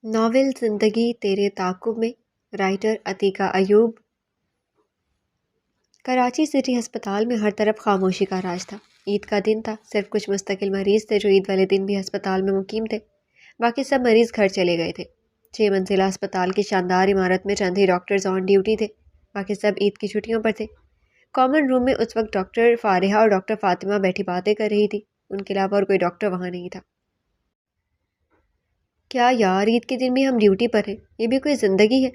Novel زندگی تیرے تعاقب میں، رائٹر عتیقہ ایوب۔ کراچی سٹی ہسپتال میں ہر طرف خاموشی کا راج تھا۔ عید کا دن تھا، صرف کچھ مستقل مریض تھے جو عید والے دن بھی ہسپتال میں مقیم تھے، باقی سب مریض گھر چلے گئے تھے۔ 6 منزلہ ہسپتال کی شاندار عمارت میں چند ہی ڈاکٹرز آن ڈیوٹی تھے، باقی سب عید کی چھٹیوں پر تھے۔ کامن روم میں اس وقت ڈاکٹر فارحہ اور ڈاکٹر فاطمہ بیٹھی باتیں کر رہی تھی، ان کے علاوہ اور کوئی ڈاکٹر وہاں نہیں تھا۔ کیا یار، عید کے دن بھی ہم ڈیوٹی پر ہیں، یہ بھی کوئی زندگی ہے؟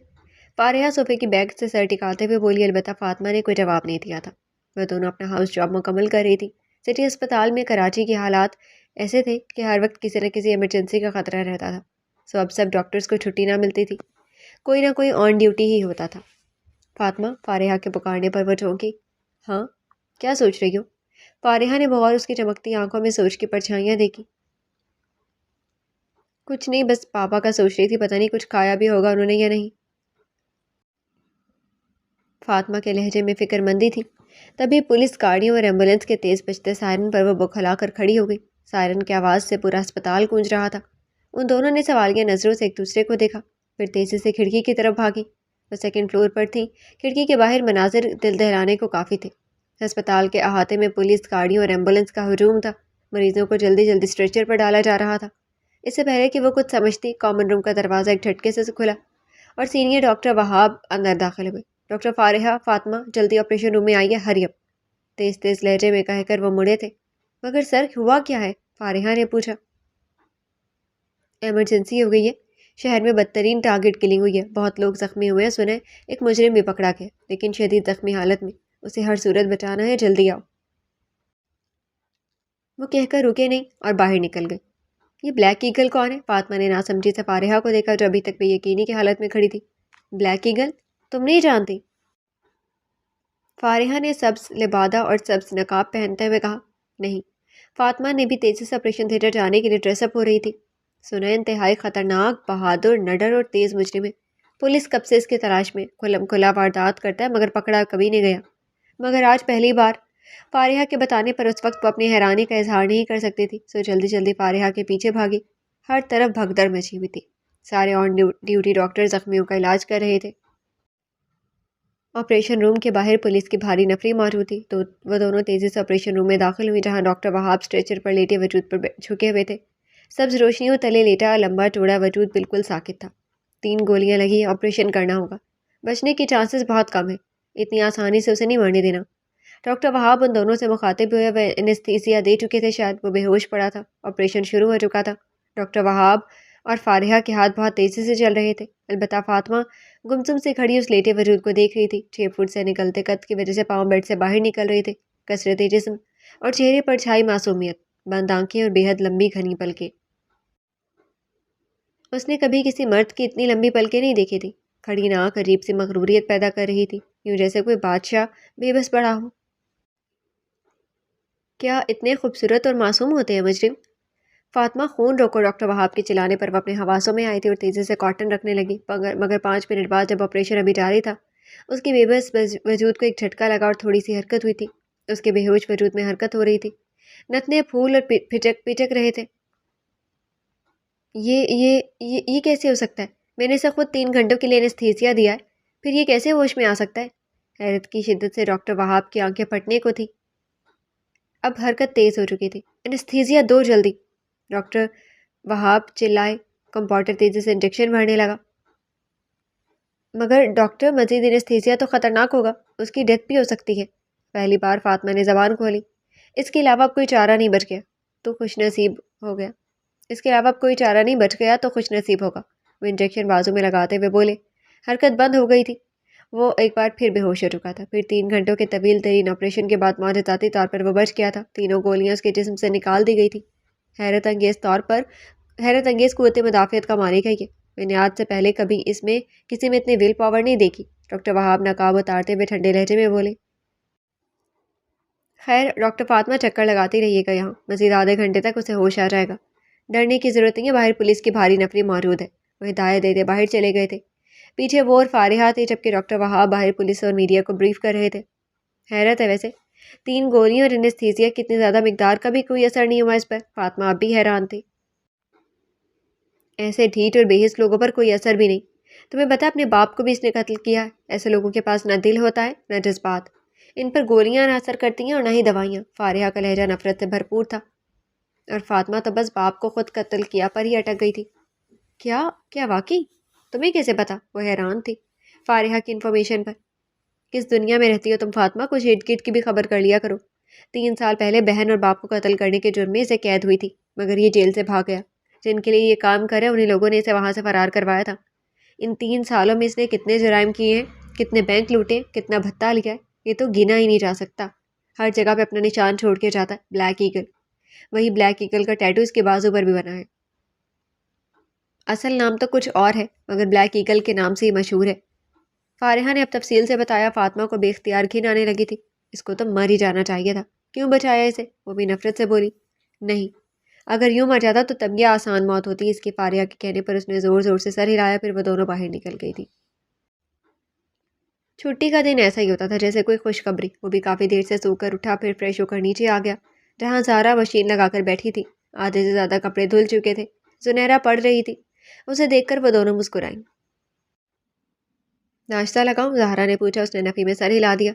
فارحہ صوفے کی بیگ سے سر ٹکاتے ہوئے بولی، البتہ فاطمہ نے کوئی جواب نہیں دیا تھا۔ وہ دونوں اپنا ہاؤس جاب مکمل کر رہی تھی۔ سٹی ہسپتال میں کراچی کے حالات ایسے تھے کہ ہر وقت کسی نہ کسی ایمرجنسی کا خطرہ رہتا تھا، سو اب سب ڈاکٹرز کو چھٹی نہ ملتی تھی، کوئی نہ کوئی آن ڈیوٹی ہی ہوتا تھا۔ فاطمہ، فارحہ کے پکارنے پر وہ چونکی۔ ہاں، کیا سوچ رہی ہو؟ فارحہ نے بغور اس کی چمکتی آنکھوں میں سوچ کی پرچھائیاں دیکھی۔ کچھ نہیں، بس پاپا کا سوچ رہی تھی، پتہ نہیں کچھ کھایا بھی ہوگا انہوں نے یا نہیں۔ فاطمہ کے لہجے میں فکر مندی تھی۔ تبھی پولیس گاڑیوں اور ایمبولینس کے تیز بجتے سائرن پر وہ بکھلا کر کھڑی ہو گئی۔ سائرن کی آواز سے پورا ہسپتال گونج رہا تھا۔ ان دونوں نے سوالیہ نظروں سے ایک دوسرے کو دیکھا، پھر تیزی سے کھڑکی کی طرف بھاگی۔ وہ سیکنڈ فلور پر تھیں، کھڑکی کے باہر مناظر دل دہلانے کو کافی تھے۔ ہسپتال کے احاطے میں پولیس گاڑیوں اور ایمبولینس کا ہجوم تھا، مریضوں کو جلدی جلدی اسٹریچر پر ڈالا جا رہا تھا۔ اس سے پہلے کہ وہ کچھ سمجھتی، کامن روم کا دروازہ ایک جھٹکے سے کھلا اور سینئر ڈاکٹر وہاب اندر داخل ہوئے۔ ڈاکٹر فارحہ، فاطمہ جلدی آپریشن روم میں آئیے، ہری اپ، تیز تیز لہجے میں کہہ کر وہ مڑے تھے۔ مگر سر، ہوا کیا ہے؟ فارحہ نے پوچھا۔ ایمرجنسی ہو گئی ہے، شہر میں بدترین ٹارگٹ کلنگ ہوئی ہے، بہت لوگ زخمی ہوئے ہیں، سنے ایک مجرم بھی پکڑا گیا، لیکن شدید زخمی حالت میں، اسے ہر صورت بچانا ہے، جلدی آؤ۔ وہ کہہ کر رکے نہیں اور باہر نکل گئے۔ یہ بلیک ایگل کون ہے؟ فاطمہ نے ناسمجھی سے فارحہ کو دیکھا جو ابھی تک بے یقینی کی حالت میں کھڑی تھی۔ Black eagle? تم نہیں جانتی؟ فارحہ نے سبز لبادہ اور سبز نقاب پہنتے ہوئے کہا۔ نہیں۔ فاطمہ نے بھی تیزی سے آپریشن تھیٹر جانے کے لیے ڈریس اپ ہو رہی تھی۔ سنا انتہائی خطرناک، بہادر، نڈر اور تیز مجرم ہے، پولیس کب سے اس کی تلاش میں، کھلم کھلا واردات کرتا ہے مگر پکڑا کبھی نہیں گیا۔ مگر آج پہلی بار۔ فارحہ کے بتانے پر اس وقت وہ اپنی حیرانی کا اظہار نہیں کر سکتی تھی، سو جلدی جلدی فارحہ کے پیچھے بھاگی۔ ہر طرف بھگدڑ مچی ہوئی تھی، سارے آن ڈیوٹی ڈاکٹر زخمیوں کا علاج کر رہے تھے۔ آپریشن روم کے باہر پولیس کی بھاری نفری موجود تھی، تو وہ دونوں تیزی سے آپریشن روم میں داخل ہوئی، جہاں ڈاکٹر وہاب اسٹریچر پر لیٹے وجود پر جھکے ہوئے تھے۔ سبز روشنیوں تلے لیٹا لمبا چوڑا وجود بالکل ساکت تھا۔ 3 گولیاں لگی ہیں، آپریشن کرنا ہوگا، بچنے کی چانسز بہت کم ہیں، اتنی آسانی سے اسے نہیں مرنے دینا۔ ڈاکٹر وہاب ان دونوں سے مخاطب ہوئے، وہ انیستھیسیا دے چکے تھے، شاید وہ بے ہوش پڑا تھا، آپریشن شروع ہو چکا تھا۔ ڈاکٹر وہاب اور فارحہ کے ہاتھ بہت تیزی سے چل رہے تھے، البتہ فاطمہ گمسم سے کھڑی اس لیٹے وجود کو دیکھ رہی تھی۔ 6 فٹ سے نکلتے قد کی وجہ سے پاؤں بیڈ سے باہر نکل رہے تھے، کثرت جسم اور چہرے پر چھائی معصومیت، بند آنکھیں اور بے حد لمبی گھنی پلکیں۔ اس نے کبھی کسی مرد کی اتنی لمبی پلکیں نہیں دیکھی تھی، کھڑی ناک عجیب سی مغروریت پیدا کر رہی تھی، یوں جیسے کوئی بادشاہ بے بس پڑا ہو۔ کیا اتنے خوبصورت اور معصوم ہوتے ہیں مجرم؟ فاطمہ خون روکو، ڈاکٹر وہاب کے چلانے پر وہ اپنے حواسوں میں آئی تھی اور تیزی سے کاٹن رکھنے لگی، مگر 5 منٹ بعد جب آپریشن ابھی جاری تھا، اس کی بے بس وجود کو ایک جھٹکا لگا اور تھوڑی سی حرکت ہوئی تھی، اس کے بے ہوش وجود میں حرکت ہو رہی تھی، نتنے پھول اور پچک رہے تھے۔ یہ کیسے ہو سکتا ہے؟ میں نے اسے خود 3 گھنٹوں کے لیے انیستھیسیا دیا ہے، پھر یہ کیسے ہوش میں آ سکتا ہے؟ حیرت کی شدت سے ڈاکٹر وہاب کی آنکھیں پھٹنے کو تھی، اب حرکت تیز ہو چکی تھی۔ انیستھیسیا دو جلدی، ڈاکٹر وہاب چلائے۔ کمپاؤنڈر تیزی سے انجیکشن بھرنے لگا۔ مگر ڈاکٹر، مزید انیستھیسیا تو خطرناک ہوگا، اس کی ڈیتھ بھی ہو سکتی ہے۔ پہلی بار فاطمہ نے زبان کھولی۔ اس کے علاوہ اب کوئی چارہ نہیں بچ گیا تو خوش نصیب ہو گیا، اس کے علاوہ اب کوئی چارہ نہیں بچ گیا تو خوش نصیب ہوگا، وہ انجیکشن بازو میں لگاتے ہوئے بولے۔ حرکت بند ہو گئی تھی، وہ ایک بار پھر بے ہوش ہو چکا تھا، پھر 3 گھنٹوں کے طویل ترین آپریشن کے بعد معجزاتی طور پر وہ بچ گیا تھا، تینوں گولیاں اس کے جسم سے نکال دی گئی تھی۔ حیرت انگیز قوت مدافعت کا مالک ہے یہ، میں نے آج سے پہلے کبھی اس میں کسی میں اتنی ول پاور نہیں دیکھی، ڈاکٹر وہاب نقاب اتارتے ہوئے ٹھنڈے لہجے میں بولے۔ خیر، ڈاکٹر فاطمہ چکر لگاتی رہیے گا یہاں، مزید آدھے گھنٹے تک اسے ہوش آ جائے گا، ڈرنے کی ضرورت نہیں ہے، باہر پولیس کی بھاری نفری موجود ہے۔ وہ ہدایت دیتے باہر چلے گئے تھے، پیچھے وہ اور فارحہ تھے، جبکہ ڈاکٹر وہاب باہر پولیس اور میڈیا کو بریف کر رہے تھے۔ حیرت ہے ویسے، 3 گولیاں اور انیستھیسیا کی اتنی زیادہ مقدار کا بھی کوئی اثر نہیں ہوا اس پر، فاطمہ اب بھی حیران تھی۔ ایسے ڈھیٹ اور بے حس لوگوں پر کوئی اثر بھی نہیں۔ تمہیں پتہ اپنے باپ کو بھی اس نے قتل کیا ہے۔ ایسے لوگوں کے پاس نہ دل ہوتا ہے نہ جذبات، ان پر گولیاں نہ اثر کرتی ہیں اور نہ ہی دوائیاں۔ فارحہ کا لہجہ نفرت سے بھرپور تھا، اور فاطمہ تو بس باپ کو خود قتل کیا پر ہی اٹک گئی تھی۔ کیا واقعی؟ تمہیں کیسے پتا؟ وہ حیران تھی فارحہ کی انفارمیشن پر۔ کس دنیا میں رہتی ہو تم فاطمہ؟ کچھ ارد گرد کی بھی خبر کر لیا کرو۔ 3 سال پہلے بہن اور باپ کو قتل کرنے کے جرم میں اسے قید ہوئی تھی، مگر یہ جیل سے بھاگ گیا۔ جن کے لیے یہ کام کرے انہیں لوگوں نے اسے وہاں سے فرار کروایا تھا۔ ان 3 سالوں میں اس نے کتنے جرائم کیے ہیں، کتنے بینک لوٹے، کتنا بھتہ لیا ہے، یہ تو گنا ہی نہیں جا سکتا۔ ہر جگہ پہ اپنا نشان چھوڑ کے جاتا ہے، بلیک ایگل۔ وہی بلیک ایگل کا ٹیٹو اس کے بازو پر بھی بنا ہے۔ اصل نام تو کچھ اور ہے، مگر بلیک ایگل کے نام سے ہی مشہور ہے۔ فارحہ نے اب تفصیل سے بتایا۔ فاطمہ کو بے اختیار گھن آنے لگی تھی۔ اس کو تو مر ہی جانا چاہیے تھا، کیوں بچایا اسے؟ وہ بھی نفرت سے بولی۔ نہیں، اگر یوں مر جاتا تو تب یہ آسان موت ہوتی۔ اس کی فارحہ کے کہنے پر اس نے زور زور سے سر ہلایا، پھر وہ دونوں باہر نکل گئی تھی۔ چھٹی کا دن ایسا ہی ہوتا تھا جیسے کوئی خوشخبری۔ وہ بھی کافی دیر سے سو کر اٹھا، پھر فریش ہو کر نیچے آ گیا جہاں زہرا مشین لگا کر بیٹھی تھی۔ آدھے سے زیادہ کپڑے دھل چکے تھے، زنیرہ پڑھ رہی تھی۔ اسے دیکھ کر وہ دونوں مسکرائیں۔ ناشتہ لگاؤں؟ زہرا نے پوچھا۔ اس نے نفی میں سر ہلا دیا۔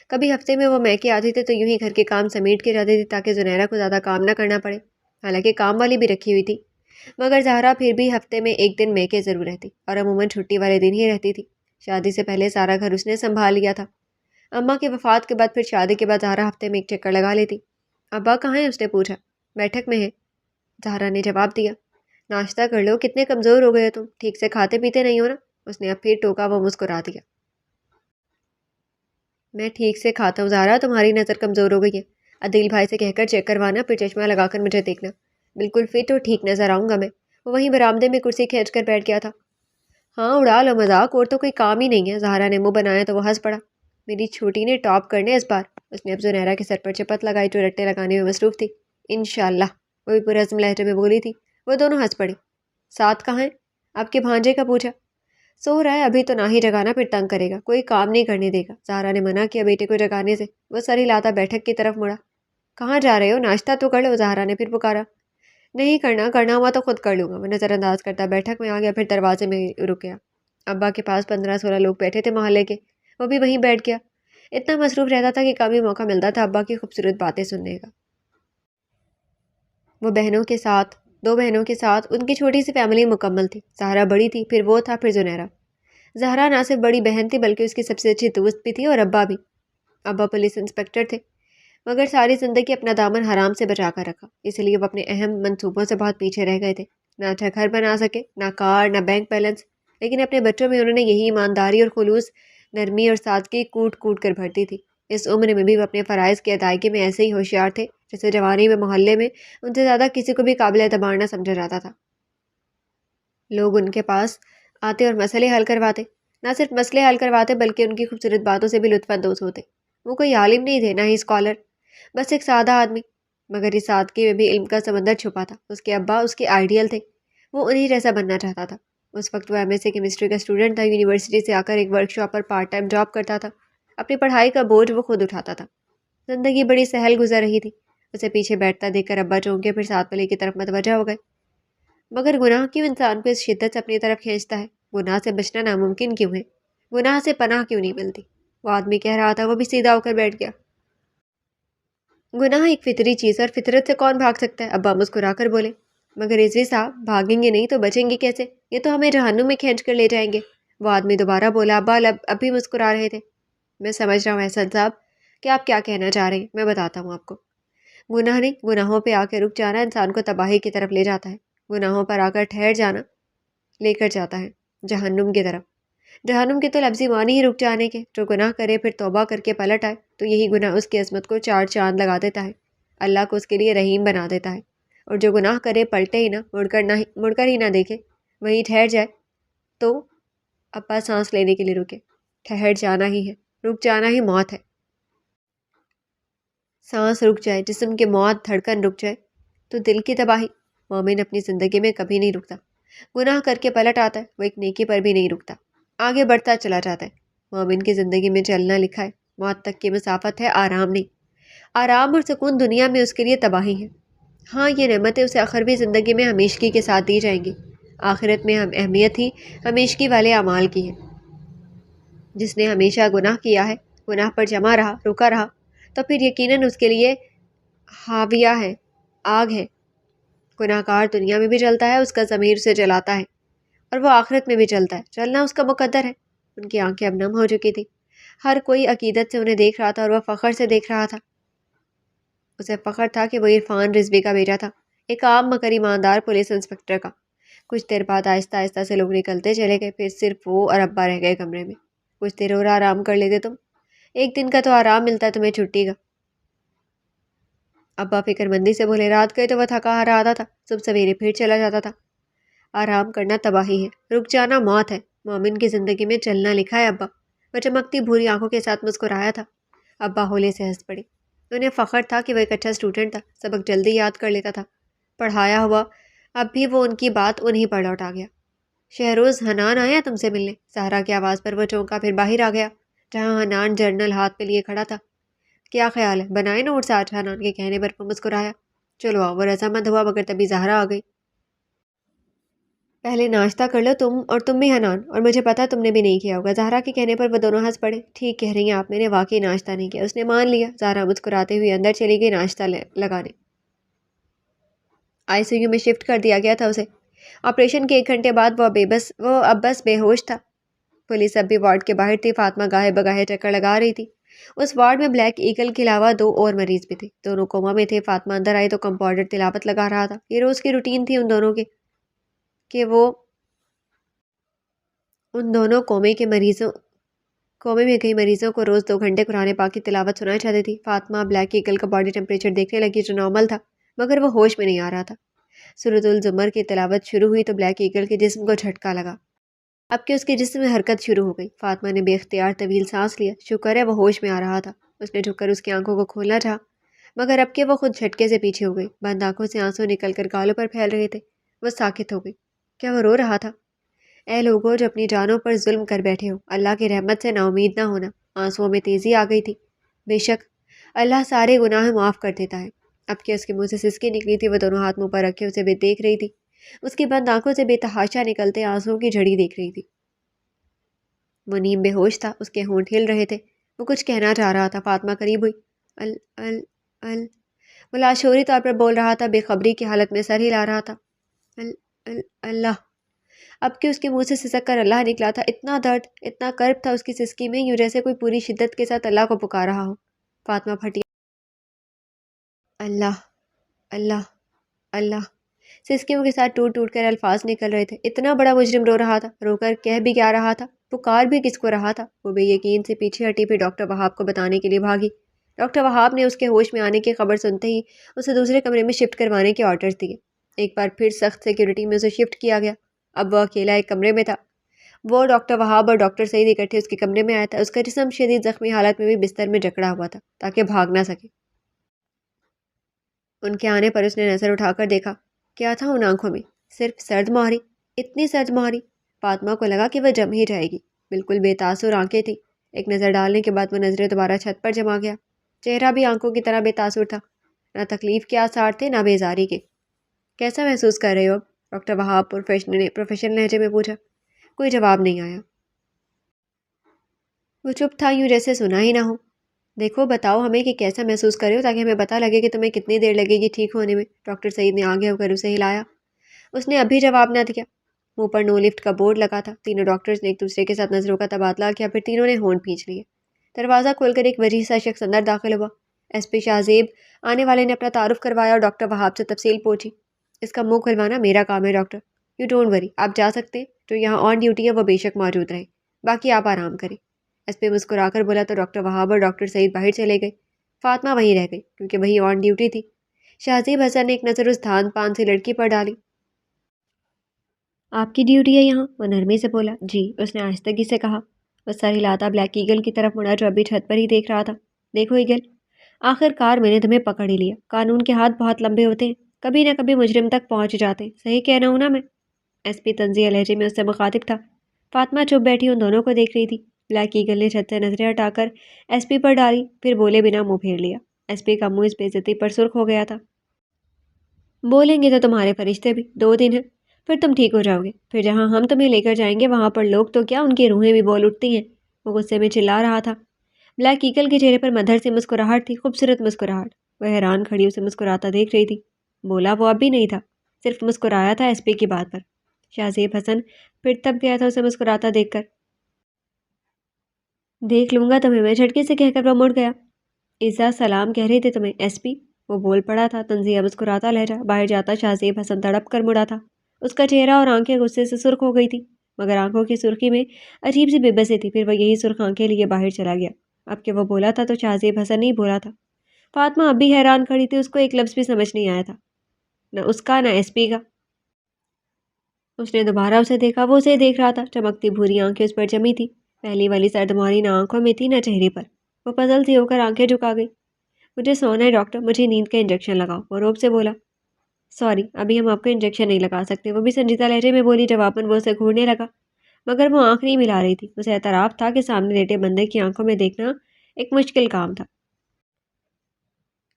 کبھی ہفتے میں وہ میکے آتی تھی تو یوں ہی گھر کے کام سمیٹ کے جاتی تھی تاکہ زنیرہ کو زیادہ کام نہ کرنا پڑے۔ حالانکہ کام والی بھی رکھی ہوئی تھی، مگر زہرا پھر بھی ہفتے میں ایک دن میکے ضرور رہتی، اور عموماً چھٹی والے دن ہی رہتی تھی۔ شادی سے پہلے سارا گھر اس نے سنبھال لیا تھا۔ اماں کی وفات کے بعد پھر شادی کے بعد زہرا ہفتے میں ایک چکر لگا لیتی۔ ابا کہاں ہیں؟ اس نے پوچھا۔ بیٹھک میں ہے، زہرا نے جواب دیا۔ ناشتہ کر لو، کتنے کمزور ہو گئے تم، ٹھیک سے کھاتے پیتے نہیں ہو نا؟ اس نے اب پھر ٹوکا۔ وہ مسکرا دیا۔ میں ٹھیک سے کھاتا ہوں زہرا، تمہاری نظر کمزور ہو گئی ہے۔ عدیل بھائی سے کہہ کر چیک کروانا، پھر چشمہ لگا کر مجھے دیکھنا، بالکل فٹ اور ٹھیک نظر آؤں گا میں۔ وہ وہیں برآمدے میں کرسی کھینچ کر بیٹھ گیا تھا۔ ہاں اڑا لو مذاق، اور تو کوئی کام ہی نہیں ہے۔ زہرا نے منہ بنایا تو وہ ہنس پڑا۔ میری چھوٹی نے ٹاپ کرنے اس بار۔ اس نے اب زنیرہ کے سر پر چپت لگائی جو رٹے لگانے میں مصروف تھی۔ انشاءاللہ، وہ بھی پرعزم لہجے میں بولی تھی۔ وہ دونوں ہنس پڑے۔ ساتھ کہاں ہے؟ آپ کے بھانجے کا پوچھا۔ سو رہا ہے، ابھی تو نہ ہی جگانا، پھر تنگ کرے گا، کوئی کام نہیں کرنے دے گا۔ زہرا نے منع کیا بیٹے کو جگانے سے۔ وہ سر ہلاتا بیٹھک کی طرف مڑا۔ کہاں جا رہے ہو؟ ناشتہ تو کر لو، زہرا نے پھر پکارا۔ نہیں کرنا ہوا تو خود کر لوں گا۔ وہ نظر انداز کرتا بیٹھک میں آ گیا، پھر دروازے میں رک گیا۔ ابا کے پاس 15-16 لوگ بیٹھے تھے محلے کے، وہ بھی وہیں بیٹھ گیا۔ اتنا مصروف رہتا تھا کہ کم ہی موقع ملتا تھا ابا کی خوبصورت باتیں سننے کا۔ وہ بہنوں کے ساتھ، 2 بہنوں کے ساتھ، ان کی چھوٹی سی فیملی مکمل تھی۔ زہرا بڑی تھی، پھر وہ تھا، پھر زنیرہ۔ زہرا نہ صرف بڑی بہن تھی بلکہ اس کی سب سے اچھی دوست بھی تھی، اور ابا بھی۔ ابا پولیس انسپکٹر تھے، مگر ساری زندگی اپنا دامن حرام سے بچا کر رکھا، اس لیے وہ اپنے اہم منصوبوں سے بہت پیچھے رہ گئے تھے۔ نہ اچھا گھر بنا سکے، نہ کار، نہ بینک بیلنس، لیکن اپنے بچوں میں انہوں نے یہی ایمانداری اور خلوص، نرمی اور سادگی کوٹ کوٹ کر بھرتی تھی۔ اس عمر میں بھی وہ اپنے فرائض کی ادائیگی میں ایسے ہی ہوشیار تھے جیسے جوانی میں محلے میں ان سے زیادہ کسی کو بھی قابل اعتبار نہ سمجھا جاتا تھا۔ لوگ ان کے پاس آتے اور مسئلے حل کرواتے، نہ صرف مسئلے حل کرواتے بلکہ ان کی خوبصورت باتوں سے بھی لطف اندوز ہوتے۔ وہ کوئی عالم نہیں تھے، نہ ہی اسکالر، بس ایک سادہ آدمی، مگر اس سادگی میں بھی علم کا سمندر چھپا تھا۔ اس کے ابا اس کے آئیڈیل تھے، وہ انہی جیسا بننا چاہتا تھا۔ اس وقت وہ ایم ایس سی کیمسٹری کا اسٹوڈنٹ تھا، یونیورسٹی سے آ کر ایک ورک شاپ پر پارٹ ٹائم جاب کرتا تھا۔ اپنی پڑھائی کا بوجھ وہ خود اٹھاتا تھا۔ زندگی بڑی سہل گزر رہی تھی۔ اسے پیچھے بیٹھتا دیکھ کر ابا چونکے، پھر ساتھ والی کی طرف متوجہ ہو گئے۔ مگر گناہ کیوں انسان کو اس شدت سے اپنی طرف کھینچتا ہے؟ گناہ سے بچنا ناممکن کیوں ہے؟ گناہ سے پناہ کیوں نہیں ملتی؟ وہ آدمی کہہ رہا تھا، وہ بھی سیدھا ہو کر بیٹھ گیا۔ گناہ ایک فطری چیز ہے اور فطرت سے کون بھاگ سکتا ہے؟ ابا مسکرا کر بولے۔ مگر رضوی صاحب، بھاگیں گے نہیں تو بچیں گے کیسے؟ یہ تو ہمیں جہنم میں کھینچ کر لے جائیں گے۔ وہ آدمی دوبارہ بولا۔ ابا اب بھی مسکرا رہے تھے۔ میں سمجھ رہا ہوں احسن صاحب کہ آپ کیا کہنا چاہ رہے ہیں، میں بتاتا ہوں آپ کو۔ گناہ نہیں، گناہوں پہ آ کے رک جانا انسان کو تباہی کی طرف لے جاتا ہے۔ گناہوں پر آ کر ٹھہر جانا لے کر جاتا ہے جہنم کی طرف۔ جہنم کے تو لفظی معنی ہی رک جانے کے۔ جو گناہ کرے پھر توبہ کر کے پلٹ آئے تو یہی گناہ اس کی عظمت کو 4 چاند لگا دیتا ہے، اللہ کو اس کے لیے رحیم بنا دیتا ہے۔ اور جو گناہ کرے پلٹے ہی نہ، مڑ کر ہی نہ دیکھے، وہیں ٹھہر جائے تو ابا سانس لینے کے لیے رکے۔ ٹھہر جانا ہی ہے، رک جانا ہی موت ہے۔ سانس رک جائے، جسم کی موت، دھڑکن رک جائے تو دل کی تباہی۔ مومن اپنی زندگی میں کبھی نہیں رکتا، گناہ کر کے پلٹ آتا ہے، وہ ایک نیکی پر بھی نہیں رکتا، آگے بڑھتا چلا جاتا ہے۔ مومن کی زندگی میں چلنا لکھا ہے، موت تک کی مسافت ہے، آرام نہیں۔ آرام اور سکون دنیا میں اس کے لیے تباہی ہے۔ ہاں، یہ نعمتیں اسے اخروی زندگی میں ہمیشگی کے ساتھ دی جائیں گی۔ آخرت میں اہمیت ہی ہمیشگی والے اعمال کی ہے۔ جس نے ہمیشہ گناہ کیا ہے، گناہ پر جمع رہا، رکا رہا، تو پھر یقیناً اس کے لیے حاویہ ہے، آگ ہے۔ گناہ گار دنیا میں بھی جلتا ہے، اس کا ضمیر اسے جلاتا ہے، اور وہ آخرت میں بھی جلتا ہے، جلنا اس کا مقدر ہے۔ ان کی آنکھیں اب نم ہو چکی تھی، ہر کوئی عقیدت سے انہیں دیکھ رہا تھا اور وہ فخر سے دیکھ رہا تھا۔ اسے فخر تھا کہ وہ عرفان رضوی کا بیٹا تھا، ایک عام مگر ایماندار پولیس انسپکٹر کا۔ کچھ دیر بعد آہستہ آہستہ سے لوگ نکلتے چلے گئے، پھر صرف وہ اور ابا رہ گئے کمرے میں۔ کچھ دیر اور آرام کر لیتے تم، ایک دن کا تو آرام ملتا ہے تمہیں چھٹی کا۔ ابا فکر مندی سے بولے، رات گئے تو وہ تھکا ہارا آتا تھا، صبح سویرے پھر چلا جاتا تھا۔ آرام کرنا تباہی ہے، رک جانا موت ہے، مومن کی زندگی میں چلنا لکھا ہے ابا۔ وہ چمکتی بھوری آنکھوں کے ساتھ مسکرایا تھا۔ ابا ہولے سے ہنس پڑے۔ انہیں فخر تھا کہ وہ ایک اچھا اسٹوڈنٹ تھا، سبق جلدی یاد کر لیتا تھا، پڑھایا ہوا۔ اب بھی وہ ان کی بات انہیں پر لوٹ آ گیا۔ شہروز، حنان آیا تم سے ملنے؟ زہرا کی آواز پر وہ چونکا، پھر باہر آ گیا جہاں حنان جرنل ہاتھ پہ لیے کھڑا تھا۔ کیا خیال ہے، بنائے نوٹس آج؟ حنان کے کہنے پر وہ مسکرایا۔ چلو آؤ۔ وہ رضامند ہوا، مگر تبھی زہرا آ گئی۔ پہلے ناشتہ کر لو تم، اور تم بھی حنان، اور مجھے پتا تم نے بھی نہیں کیا ہوگا۔ زہرا کے کہنے پر وہ دونوں ہنس پڑے۔ ٹھیک کہہ رہی ہیں آپ، میں نے واقعی ناشتہ نہیں کیا۔ اس نے مان لیا۔ زہرا مسکراتے ہوئے اندر چلی گئی ناشتہ لگانے۔ ICU میں شفٹ کر دیا گیا تھا اسے۔ آپریشن کے 1 گھنٹے بعد وہ اب بس بے ہوش تھا۔ پولیس اب بھی وارڈ کے باہر تھی۔ فاطمہ گاہے بگاہے چکر لگا رہی تھی۔ اس وارڈ میں بلیک ایگل کے علاوہ 2 اور مریض بھی تھے، دونوں کوما میں تھے۔ فاطمہ اندر آئی تو کمپاؤنڈر تلاوت لگا رہا تھا۔ یہ روز کی روٹین تھی ان دونوں کی کہ وہ ان دونوں کومے میں کئی مریضوں کو روز 2 گھنٹے قرآن پاک کی تلاوت سنائی چاہتی تھی۔ فاطمہ بلیک ایگل کا باڈی ٹیمپریچر دیکھنے لگی جو نارمل تھا، مگر وہ ہوش میں نہیں آ رہا تھا۔ سورۃ الزمر کی تلاوت شروع ہوئی تو بلیک ایگل کے جسم کو جھٹکا لگا، اب کہ اس کے جسم میں حرکت شروع ہو گئی۔ فاطمہ نے بے اختیار طویل سانس لیا۔ شکر ہے وہ ہوش میں آ رہا تھا۔ اس نے جھک کر اس کی آنکھوں کو کھولنا چاہا، مگر اب کہ وہ خود جھٹکے سے پیچھے ہو گئی۔ بند آنکھوں سے آنسو نکل کر گالوں پر پھیل رہے تھے۔ وہ ساکت ہو گئی۔ کیا وہ رو رہا تھا؟ اے لوگوں جو اپنی جانوں پر ظلم کر بیٹھے ہو، اللہ کی رحمت سے نا امید نہ ہونا۔ آنسوؤں میں تیزی آ گئی تھی۔ بے شک اللہ سارے گناہ معاف کر دیتا ہے۔ اب کہ اس کے منہ سے سسکی نکلی تھی، وہ دونوں ہاتھ منہ پر رکھے اسے دیکھ رہی تھی۔ اس کی بند آنکھوں سے بے تحاشا نکلتے آنسوؤں کی جھڑی دیکھ رہی تھی۔ وہ نیم بے ہوش تھا، اس کے ہونٹ ہل رہے تھے، وہ کچھ کہنا چاہ رہا تھا۔ فاطمہ قریب ہوئی۔ ال ال ال وہ لاشعوری طور پر بول رہا تھا، بے خبری کی حالت میں سر ہلا رہا تھا۔ اللہ۔ اب کہ اس کے منہ سے سسک کر اللہ نکلا تھا۔ اتنا درد، اتنا کرب تھا اس کی سسکی میں، یوں جیسے کوئی پوری شدت کے ساتھ اللہ کو پکار رہا ہو۔ فاطمہ پھٹی۔ اللہ اللہ اللہ۔ سسکیوں کے ساتھ ٹوٹ ٹوٹ کر الفاظ نکل رہے تھے۔ اتنا بڑا مجرم رو رہا تھا، رو کر کہہ بھی کیا رہا تھا، پکار بھی کس کو رہا تھا؟ وہ بے یقین سے پیچھے ہٹی، پھر ڈاکٹر وہاب کو بتانے کے لیے بھاگی۔ ڈاکٹر وہاب نے اس کے ہوش میں آنے کی خبر سنتے ہی اسے دوسرے کمرے میں شفٹ کروانے کے آرڈرز دیے۔ ایک بار پھر سخت سیکیورٹی میں اسے شفٹ کیا گیا۔ اب وہ اکیلا ایک کمرے میں تھا۔ وہ ڈاکٹر وہاب اور ڈاکٹر سعید اکٹھے اس کے کمرے میں آیا تھا۔ اس کا جسم شدید زخمی حالت میں بھی بستر میں جکڑا ہوا تھا تاکہ بھاگ نہ سکے۔ ان کے آنے پر اس نے نظر اٹھا کر دیکھا۔ کیا تھا ان آنکھوں میں؟ صرف سرد مہری، اتنی سرد مہری۔ فاطمہ کو لگا کہ وہ جم ہی جائے گی۔ بالکل بے تاثر آنکھیں تھیں۔ ایک نظر ڈالنے کے بعد وہ نظریں دوبارہ چھت پر جما گیا۔ چہرہ بھی آنکھوں کی طرح بے تاثر تھا، نہ تکلیف کے آثار تھے نہ بیزاری کے۔ کیسا محسوس کر رہے ہو اب؟ ڈاکٹر وہاب پروفیشنل لہجے میں پوچھا۔ کوئی جواب نہیں آیا۔ وہ چپ تھا، یوں جیسے سنا ہی نہ ہو۔ دیکھو بتاؤ ہمیں کہ کیسا محسوس کر رہے ہو تاکہ ہمیں پتہ لگے کہ تمہیں کتنی دیر لگے گی ٹھیک ہونے میں۔ ڈاکٹر سعید نے آگے ہو کر اسے ہلایا۔ اس نے ابھی جواب نہ دیا۔ منہ پر نو لفٹ کا بورڈ لگا تھا۔ تینوں ڈاکٹرز نے ایک دوسرے کے ساتھ نظروں کا تبادلہ کیا، پھر تینوں نے ہونٹ کھینچ لیے۔ دروازہ کھول کر ایک وجیح سا شخص اندر داخل ہوا۔ SP شاہزیب آنے والے نے اپنا تعارف کروایا اور ڈاکٹر وہاب سے تفصیل پوچھی۔ اس کا منہ کھلوانا میرا کام ہے ڈاکٹر۔ یو ڈونٹ وری، آپ جا سکتے ہیں۔ جو یہاں آن ڈیوٹی ہے وہ بے شک موجود رہے، باقی آپ آرام کریں۔ SP مسکرا کر بولا تو ڈاکٹر وہاب اور ڈاکٹر سعید باہر چلے گئے۔ فاطمہ وہیں رہ گئی کیونکہ وہی آن ڈیوٹی تھی۔ شاہزیب حسن نے ایک نظر اس دھان پان سی لڑکی پر ڈالی۔ آپ کی ڈیوٹی ہے یہاں؟ وہ نرمی سے بولا۔ جی، اس نے آہستگی سے کہا۔ وہ سر ہلاتا بلیک ایگل کی طرف مڑا جو ابھی چھت پر ہی دیکھ رہا تھا۔ دیکھو ایگل، آخر کار میں نے تمہیں پکڑ ہی لیا۔ قانون کے ہاتھ بہت لمبے ہوتے ہیں، کبھی نہ کبھی مجرم تک پہنچ جاتے ہیں، صحیح کہہ رہا ہوں نا میں؟ SP طنزیہ لہجے میں اس سے مخاطب تھا۔ فاطمہ چپ بیٹھی ان دونوں کو دیکھ رہی تھی۔ بلیک ایگل نے چھت سے نظریں ہٹا کر SP پر ڈالی، پھر بولے بنا منہ پھیر لیا۔ SP کا منہ اس بے عزتی پر سرخ ہو گیا تھا۔ بولیں گے تو تمہارے فرشتے بھی 2 دن ہیں۔ پھر تم ٹھیک ہو جاؤ گے، پھر جہاں ہم تمہیں لے کر جائیں گے وہاں پر لوگ تو کیا ان کی روحیں بھی بول اٹھتی ہیں۔ وہ غصے میں چلا رہا تھا۔ بلیک ایگل کے چہرے پر مدھر سی مسکراہٹ تھی، خوبصورت مسکراہٹ۔ وہ حیران کھڑی اسے مسکراتا دیکھ رہی تھی۔ بولا وہ اب بھی نہیں تھا، صرف مسکرایا تھا ایس پی کی بات پر۔ شاہزیب حسن پھر تب گیا تھا اسے مسکراتا دیکھ کر۔ دیکھ لوں گا تمہیں، میں جھٹکے سے کہہ کر وہ مڑ گیا۔ عزا سلام کہہ رہے تھے تمہیں ایس پی، وہ بول پڑا تھا تنزیہ مسکراتا لہجہ۔ باہر جاتا شاہزیب حسن تڑپ کر مڑا تھا۔ اس کا چہرہ اور آنکھیں غصے سے سرخ ہو گئی تھی، مگر آنکھوں کی سرخی میں عجیب سی بے بسی تھی۔ پھر وہ یہی سرخ آنکھیں لیے باہر چلا گیا۔ اب کہ وہ بولا تھا تو شاہزیب حسن نہیں بولا تھا۔ فاطمہ اب بھی حیران کھڑی تھی، اس کو ایک لفظ بھی سمجھ نہیں آیا تھا، نہ اس کا نہ ایس پی کا۔ اس نے دوبارہ اسے دیکھا، وہ اسے دیکھ رہا تھا۔ چمکتی بھوری آنکھیں اس پر جمی تھی، پہلی والی سردماری نہ آنکھوں میں تھی نہ چہرے پر۔ وہ پزل سی ہو کر آنکھیں جھکا گئی۔ مجھے سونا ہے ڈاکٹر، مجھے نیند کا انجیکشن لگاؤ، وہ روب سے بولا۔ سوری، ابھی ہم آپ کو انجیکشن نہیں لگا سکتے، وہ بھی سنجیدہ لہجے میں بولی۔ جواباً وہ اسے گھورنے لگا، مگر وہ آنکھ نہیں ملا رہی تھی۔ اسے اعتراف تھا کہ سامنے لیٹے بندے کی آنکھوں میں دیکھنا ایک مشکل کام تھا۔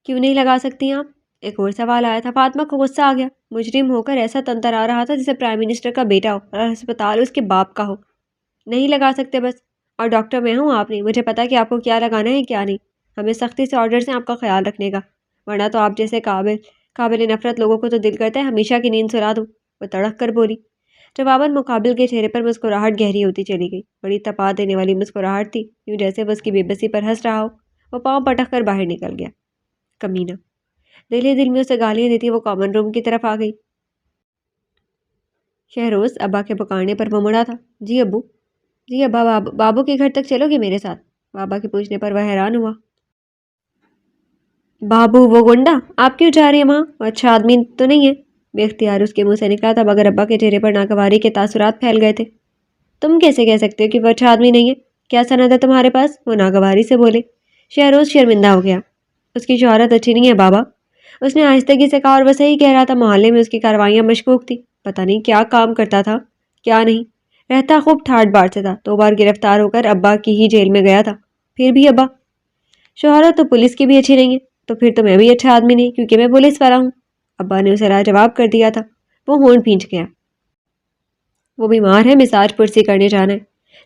کیوں نہیں لگا سکتی آپ؟ ایک اور سوال آیا تھا۔ فاطمہ کو غصہ آ گیا۔ مجرم ہو کر ایسا تنترا رہا تھا جسے پرائم منسٹر کا بیٹا ہو اور ہسپتال اس کے باپ کا ہو۔ نہیں لگا سکتے بس، اور ڈاکٹر میں ہوں آپ نہیں، مجھے پتا کہ آپ کو کیا لگانا ہے کیا نہیں۔ ہمیں سختی سے آرڈرز ہیں آپ کا خیال رکھنے کا، ورنہ تو آپ جیسے قابل نفرت لوگوں کو تو دل کرتا ہے ہمیشہ کی نیند سلا دوں، وہ تڑک کر بولی۔ جواباً مقابل کے چہرے پر مسکراہٹ گہری ہوتی چلی گئی، بڑی تپا دینے والی مسکراہٹ تھی، یوں جیسے وہ اس کی بے بسی پر ہنس رہا ہو۔ وہ پاؤں پٹک کر باہر نکل گیا۔ کمینہ، دل ہی دل میں اسے گالیاں دیتی وہ کامن روم کی طرف آ گئی۔ شہروز ابا کے پکارنے پر وہ مڑا تھا۔ جی ابو۔ جی ابا، بابو کے گھر تک چلو گے میرے ساتھ؟ بابا کے پوچھنے پر وہ حیران ہوا۔ بابو وہ گنڈا، آپ کیوں جا رہی ہیں وہاں؟ وہ اچھا آدمی تو نہیں ہے؟ بے اختیار اس کے منہ سے نکلا تھا، مگر ابا کے چہرے پر ناگواری کے تاثرات پھیل گئے تھے۔ تم کیسے کہہ سکتے ہو کہ وہ اچھا آدمی نہیں ہے؟ کیا سند ہے تمہارے پاس؟ وہ ناگواری سے بولے۔ شہروز شرمندہ ہو گیا۔ اس کی شہرت اچھی نہیں ہے بابا، اس نے آہستگی سے کہا، اور وہ صحیح کہہ رہا تھا۔ محلے میں اس کی کاروائیاں مشکوک تھی، پتہ نہیں کیا کام کرتا تھا کیا نہیں، رہتا خوب ٹھاٹ باٹ سے تھا۔ 2 بار گرفتار ہو کر ابا کی ہی جیل میں گیا تھا۔ پھر بھی ابا، شہرت تو پولیس کی بھی اچھی نہیں ہے، تو پھر تو میں بھی اچھا آدمی نہیں کیونکہ میں پولیس والا ہوں۔ ابا نے اسے لاجواب کر دیا تھا۔ وہ ہونٹ بھینچ گیا۔ وہ بیمار ہے، مساج پرسی کرنے جانا ہے۔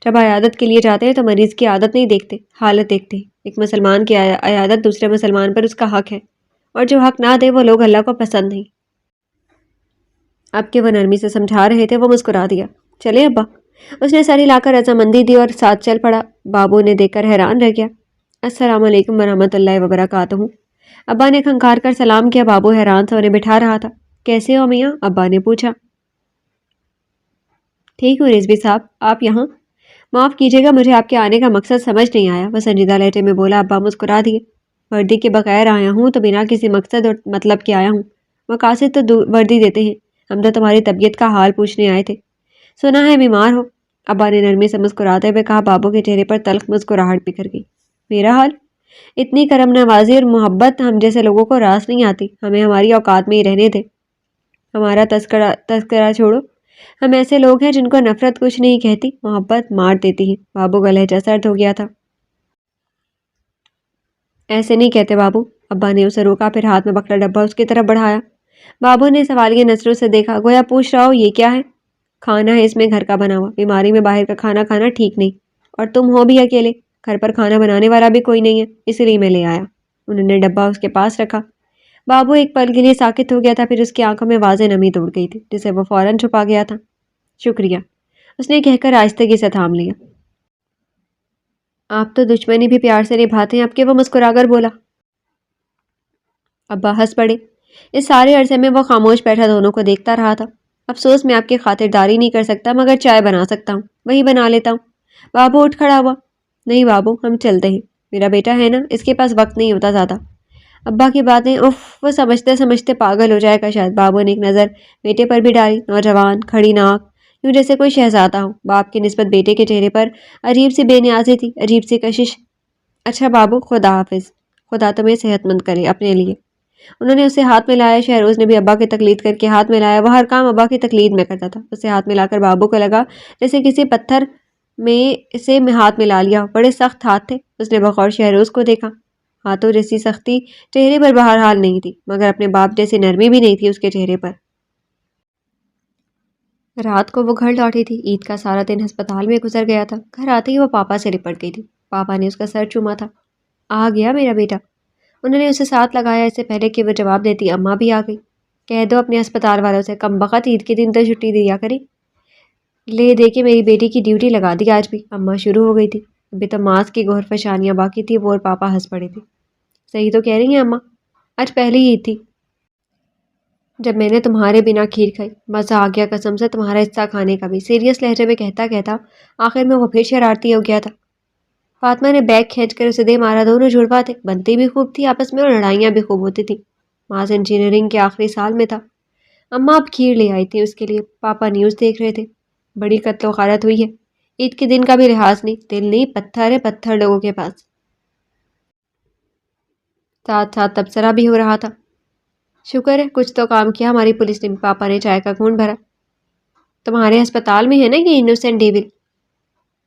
جب عیادت کے لیے جاتے ہیں تو مریض کی عادت نہیں دیکھتے، حالت دیکھتے ہیں۔ ایک مسلمان کی عیادت دوسرے مسلمان پر اس کا حق ہے، اور جو حق نہ دے وہ لوگ اللہ کو پسند نہیں۔ اب کہ وہ نرمی سے سمجھا رہے تھے وہ مسکرا دیا۔ چلے ابا، اس نے سر ہلا کر رضامندی دی اور ساتھ چل پڑا۔ بابو نے دیکھ کر حیران رہ گیا۔ السلام علیکم ورحمۃ اللہ وبرکاتہ۔ ابا نے کھنکار کر سلام کیا۔ بابو حیران سے انہیں بٹھا رہا تھا۔ کیسے ہو میاں؟ ابا نے پوچھا۔ ٹھیک ہوں رضوی صاحب، آپ یہاں؟ معاف کیجیے گا، مجھے آپ کے آنے کا مقصد سمجھ نہیں آیا، وہ سنجیدہ لہجے میں بولا۔ ابا مسکرا دیے۔ وردی کے بغیر آیا ہوں تو بنا کسی مقصد اور مطلب کے آیا ہوں، مقاصد تو وردی دیتے ہیں، ہم تو تمہاری طبیعت کا حال پوچھنے آئے تھے، سنا ہے بیمار ہو۔ ابا نے نرمی سے مسکراتے ہوئے کہا۔ بابو کے چہرے پر تلخ مسکراہٹ بکھر گئی۔ میرا حال؟ اتنی کرم نوازی اور محبت ہم جیسے لوگوں کو راس نہیں آتی، ہمیں ہماری اوقات میں ہی رہنے دے۔ ہمارا تذکرہ چھوڑو، ہم ایسے لوگ ہیں جن کو نفرت کچھ نہیں کہتی، محبت مار دیتی ہے۔ بابو کا لہجہ سرد ہو گیا تھا۔ ایسے نہیں کہتے بابو، ابا نے اسے روکا، پھر ہاتھ میں پکڑا ڈبہ اس کی طرف بڑھایا۔ بابو نے سوالیہ نظروں سے دیکھا، گویا پوچھ رہا ہو یہ کیا ہے؟ کھانا ہے، اس میں گھر کا بنا ہوا، بیماری میں باہر کا کھانا کھانا ٹھیک نہیں، اور تم ہو بھی اکیلے، گھر پر کھانا بنانے والا بھی کوئی نہیں ہے، اس لیے میں لے آیا۔ انہوں نے ڈبہ اس کے پاس رکھا۔ بابو ایک پل کے لیے ساکت ہو گیا تھا، پھر اس کی آنکھوں میں واضح نمی دوڑ گئی تھی جسے وہ فوراً چھپا گیا تھا۔ شکریہ، اس نے کہہ کر آہستگی سے تھام لیا۔ آپ تو دشمنی بھی پیار سے نبھاتے ہیں، اب کہ وہ مسکرا کر بولا۔ ابا ہنس پڑے۔ اس سارے عرصے میں وہ خاموش بیٹھا دونوں کو دیکھتا رہا تھا۔ افسوس میں آپ کی خاطرداری نہیں کر سکتا، مگر چائے بنا سکتا ہوں، وہی بنا لیتا ہوں۔ بابو اٹھ کھڑا ہوا۔ نہیں بابو، ہم چلتے ہیں، میرا بیٹا ہے نا، اس کے پاس وقت نہیں ہوتا زیادہ۔ ابا کی باتیں وہ سمجھتے سمجھتے پاگل ہو جائے گا شاید۔ بابو نے ایک نظر بیٹے پر بھی ڈالی، نوجوان، کھڑی ناک، یوں جیسے کوئی شہزادہ ہو۔ باپ کی نسبت بیٹے کے چہرے پر عجیب سی بے نیازی تھی، عجیب سی کشش۔ اچھا بابو، خدا حافظ، خدا تمہیں صحت مند کرے اپنے لیے۔ انہوں نے اسے ہاتھ ملایا۔ شہروز نے بھی ابا کی تقلید کر کے ہاتھ ملایا، وہ ہر کام ابا کی تقلید میں کرتا تھا۔ اسے ہاتھ ملا کر بابو کو لگا جیسے کسی پتھر میں سے ہاتھ ملا لیا ہو، بڑے سخت ہاتھ تھے۔ اس نے بغور شہروز کو دیکھا، ہاتھوں جیسی سختی چہرے پر بہرحال نہیں تھی، مگر اپنے باپ جیسی نرمی بھی نہیں تھی اس کے چہرے پر۔ رات کو وہ گھر لوٹی تھی۔ عید کا سارا دن ہسپتال میں گزر گیا تھا۔ گھر آتے ہی وہ پاپا سے لپٹ گئی تھی۔ پاپا نے اس کا سر چوما تھا۔ آ گیا میرا بیٹا، انہوں نے اسے ساتھ لگایا۔ اس سے پہلے کہ وہ جواب دیتی اماں بھی آ گئی۔ کہہ دو اپنے ہسپتال والوں سے کم بخت عید کے دن تو چھٹی دیا کریں۔ لے دے کے میری بیٹی کی ڈیوٹی لگا دی آج بھی، اماں شروع ہو گئی تھی۔ ابھی تو ماس کی گوہر فشانیاں باقی تھی، وہ اور پاپا ہنس پڑے تھے۔ صحیح تو کہہ رہی ہیں اماں، آج پہلی عید تھی جب میں نے تمہارے بنا کھیر کھائی۔ مزہ آ گیا قسم سے تمہارا حصہ کھانے کا بھی، سیریس لہجے میں کہتا کہتا آخر میں وہ پھر شرارتی ہو گیا تھا۔ فاطمہ نے بیگ کھینچ کر اسے دے مارا۔ دونوں جڑوا تھے، بنتی بھی خوب تھی آپس میں اور لڑائیاں بھی خوب ہوتی تھیں۔ ماس انجینئرنگ کے آخری سال میں تھا۔ اماں اب کھیر لے آئی تھی اس کے لیے۔ پاپا نیوز دیکھ رہے تھے۔ بڑی قتل و غارت ہوئی ہے، عید کے دن کا بھی لحاظ نہیں، دل نہیں پتھر ہے پتھر لوگوں کے پاس۔ ساتھ ساتھ تبصرہ بھی ہو رہا تھا۔ شکر ہے کچھ تو کام کیا ہماری پولیس نے۔ پاپا نے چائے کا گھونٹ بھرا۔ تمہارے ہسپتال میں ہے نا یہ انوسینٹ ڈیول؟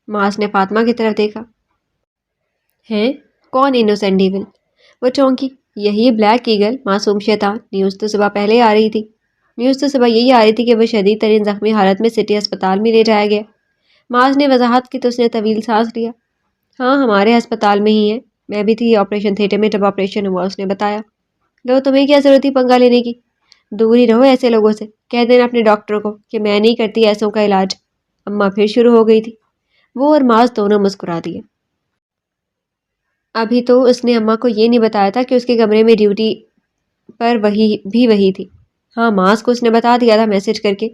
ماس نے فاطمہ کی طرف دیکھا۔ ہیں؟ کون انوسینٹ ڈیول؟ وہ چونکی، یہی بلیک ایگل، معصوم شیطان۔ نیوز تو صبح پہلے آ رہی تھی۔ نیوز تو صبح یہی آ رہی تھی کہ وہ شدید ترین زخمی حالت میں سٹی ہسپتال میں لے جایا گیا۔ ماس نے وضاحت کی تو اس نے طویل سانس لیا۔ ہاں ہمارے ہسپتال میں ہی ہے، میں بھی تھی آپریشن تھیٹر میں جب آپریشن ہوا، اس نے بتایا۔ لو تمہیں کیا ضرورت تھی پنگا لینے کی؟ دور ہی رہو ایسے لوگوں سے، کہہ دینا اپنے ڈاکٹر کو کہ میں نہیں کرتی ایسوں کا علاج۔ اماں پھر شروع ہو گئی تھی۔ وہ اور ماس دونوں مسکرا دیے۔ ابھی تو اس نے اماں کو یہ نہیں بتایا تھا کہ اس کے کمرے میں ڈیوٹی پر وہی تھی۔ ہاں ماس کو اس نے بتا دیا تھا میسج کر کے۔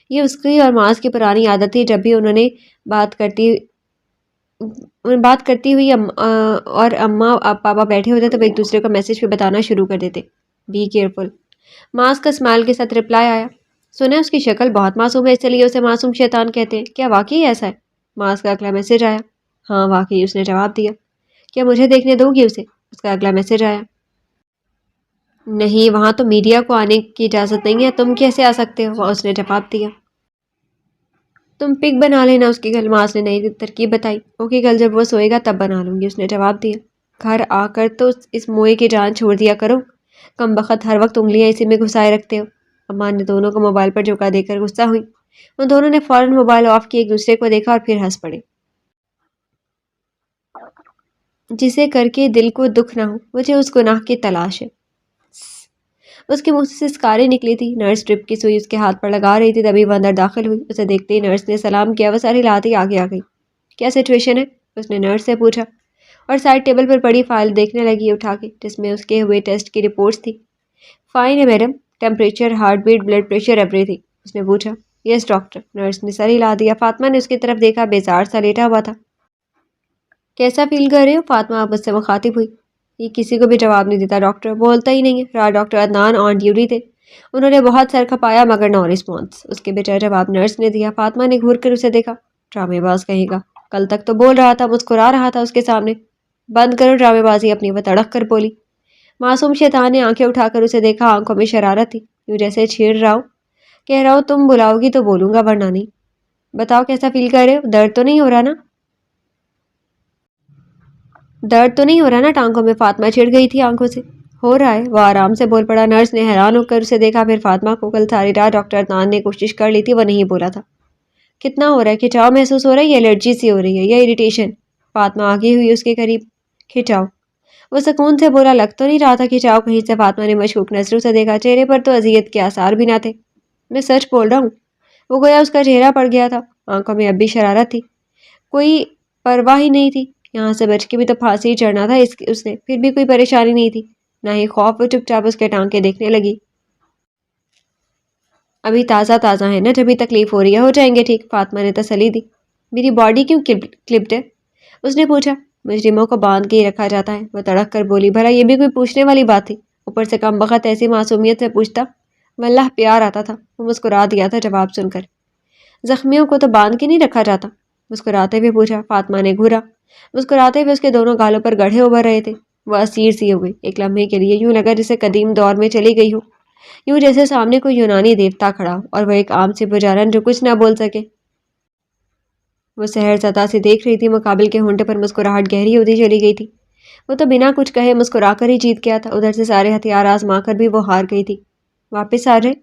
یہ اس کی اور ماس کی پرانی عادت تھی، جب بھی انہوں نے بات کرتی ہوئی اور اماں پاپا بیٹھے ہوتے تو وہ ایک دوسرے کو میسج پہ بتانا شروع کر دیتے۔ Be careful. ماس کا اسمائل کے ساتھ رپلائی آیا۔ سنا اس کی شکل بہت معصوم ہے، اس لیے اسے معصوم شیطان کہتے ہیں، کیا واقعی ایسا ہے؟ ماس کا اگلا میسج آیا۔ ہاں واقعی، اس نے جواب دیا۔ کیا مجھے دیکھنے دو گی اسے؟ اس کا اگلا میسج آیا۔ نہیں، وہاں تو میڈیا کو آنے کی اجازت نہیں ہے، تم کیسے آ سکتے ہو؟ اس نے جواب دیا۔ تم پک بنا لینا اس کی، کل ماس نے نئی ترکیب بتائی۔ اوکے کل جب وہ سوئے گا تب بنا لوں گی، اس نے جواب دیا۔ گھر آ کر تو اس موئے کی جان چھوڑ دیا کرو، کم بخت ہر وقت انگلیاں اسی میں گھسائے رکھتے ہو۔ اماں نے دونوں کو موبائل پر جھکا دے کر غصہ ہوئی۔ ان دونوں نے فوراً موبائل آف کی، ایک دوسرے کو دیکھا اور پھر ہنس پڑے۔ جسے کر کے دل کو دکھ نہ ہو، مجھے اس گناہ کی تلاش ہے۔ اس کے منہ سے سکاریں نکلی تھی۔ نرس ڈرپ کی سوئی اس کے ہاتھ پر لگا رہی تھی، تبھی وہ اندر داخل ہوئی۔ اسے دیکھتے ہی نرس نے سلام کیا۔ وہ ساری لاتی آگے آ گئی۔ کیا سچویشن ہے؟ اس نے نرس سے پوچھا اور سائڈ ٹیبل پر پڑی فائل دیکھنے لگی اٹھا کے، جس میں اس کے ہوئے ٹیسٹ کی رپورٹس تھی۔ فائن ہے madam, temperature, heart beat, blood pressure, everything, اس نے پوچھا۔ یس ڈاکٹر، نرس نے سر ہلا دیا۔ فاطمہ نے اس کی طرف دیکھا، بیزار سا لیٹا ہوا تھا۔ کیسا فیل کر رہے ہو؟ فاطمہ اب اس سے مخاطب ہوئی۔ یہ کسی کو بھی جواب نہیں دیتا ڈاکٹر، بولتا ہی نہیں ہے۔ رات ڈاکٹر عدنان آن ڈیوٹی تھے، انہوں نے بہت سر کھپایا مگر نو رسپانس۔ اس کے بجائے جواب نرس نے دیا۔ فاطمہ نے گھور کر اسے دیکھا۔ ڈرامے باز کہے گا، کل تک تو بول رہا تھا، مسکرا رہا تھا اس کے سامنے۔ بند کرو ڈرامے بازی اپنی، وہ تڑک کر بولی۔ معصوم شیطان نے آنکھیں اٹھا کر اسے دیکھا، آنکھوں میں شرارت تھی، یوں جیسے چھیڑ رہا ہوں۔ کہہ رہا ہوں تم بلاؤ گی تو بولوں گا ورنہ نہیں۔ بتاؤ کیسا فیل کر رہے ہو؟ درد تو نہیں ہو رہا نا؟ درد تو نہیں ہو رہا نا ٹانگوں میں؟ فاطمہ چھڑ گئی تھی آنکھوں سے۔ ہو رہا ہے، وہ آرام سے بول پڑا۔ نرس نے حیران ہو کر اسے دیکھا، پھر فاطمہ کو۔ کل ساری رات ڈاکٹر عدنان نے کوشش کر لی تھی، وہ نہیں بولا تھا۔ کتنا ہو رہا ہے؟ کھچاؤ محسوس ہو رہا ہے یا الرجی سی ہو رہی ہے یا اریٹیشن؟ فاطمہ آگے ہوئی اس کے قریب۔ کھچاؤ، وہ سکون سے بولا۔ لگ تو نہیں رہا تھا کھچاؤ کہیں سے؟ فاطمہ نے مشکوک نظروں سے دیکھا، چہرے پر تو اذیت کے آثار بھی نہ تھے۔ میں سچ بول رہا ہوں، وہ گویا اس کا چہرہ پڑ گیا تھا، آنکھوں میں اب بھی شرارت تھی، کوئی پرواہ ہی نہیں تھی۔ یہاں سے بچ کے بھی تو پھانسی ہی چڑھنا تھا اس نے، پھر بھی کوئی پریشانی نہیں تھی، نہ ہی خوف۔ وہ چپ چاپ اس کے ٹانکے دیکھنے لگی۔ ابھی تازہ تازہ ہے نا، جب بھی تکلیف ہو رہی ہے، ہو جائیں گے ٹھیک، فاطمہ نے تسلی دی۔ میری باڈی کیوں کلپڈ ہے؟ اس نے پوچھا۔ مجرموں کو باندھ کے ہی رکھا جاتا ہے، وہ تڑک کر بولی۔ بھلا یہ بھی کوئی پوچھنے والی بات تھی؟ اوپر سے کم بخت ایسی معصومیت سے پوچھتا، واللہ پیار آتا تھا۔ وہ مسکرا دیا تھا جواب سن کر۔ زخمیوں کو تو باندھ کے نہیں رکھا جاتا؟ مسکراتے ہوئے پوچھا۔ فاطمہ نے گھورا۔ مسکراتے ہوئے اس کے دونوں گالوں پر گڑھے ابھر رہے تھے۔ وہ اسیر سی ہو گئی۔ ایک لمحے کے لیے یوں لگا جسے قدیم دور میں چلی گئی ہو، یوں جیسے سامنے کوئی یونانی دیوتا کھڑا ہو اور وہ ایک عام سی پجارن جو کچھ نہ بول سکے۔ وہ سحر زدہ سے دیکھ رہی تھی، مقابل کے ہونٹے پر مسکراہٹ گہری ہوتی چلی گئی تھی۔ وہ تو بنا کچھ کہے مسکرا کر ہی جیت گیا تھا، ادھر سے سارے ہتھیار آزما کر بھی وہ ہار گئی تھی۔ واپس آ جائے،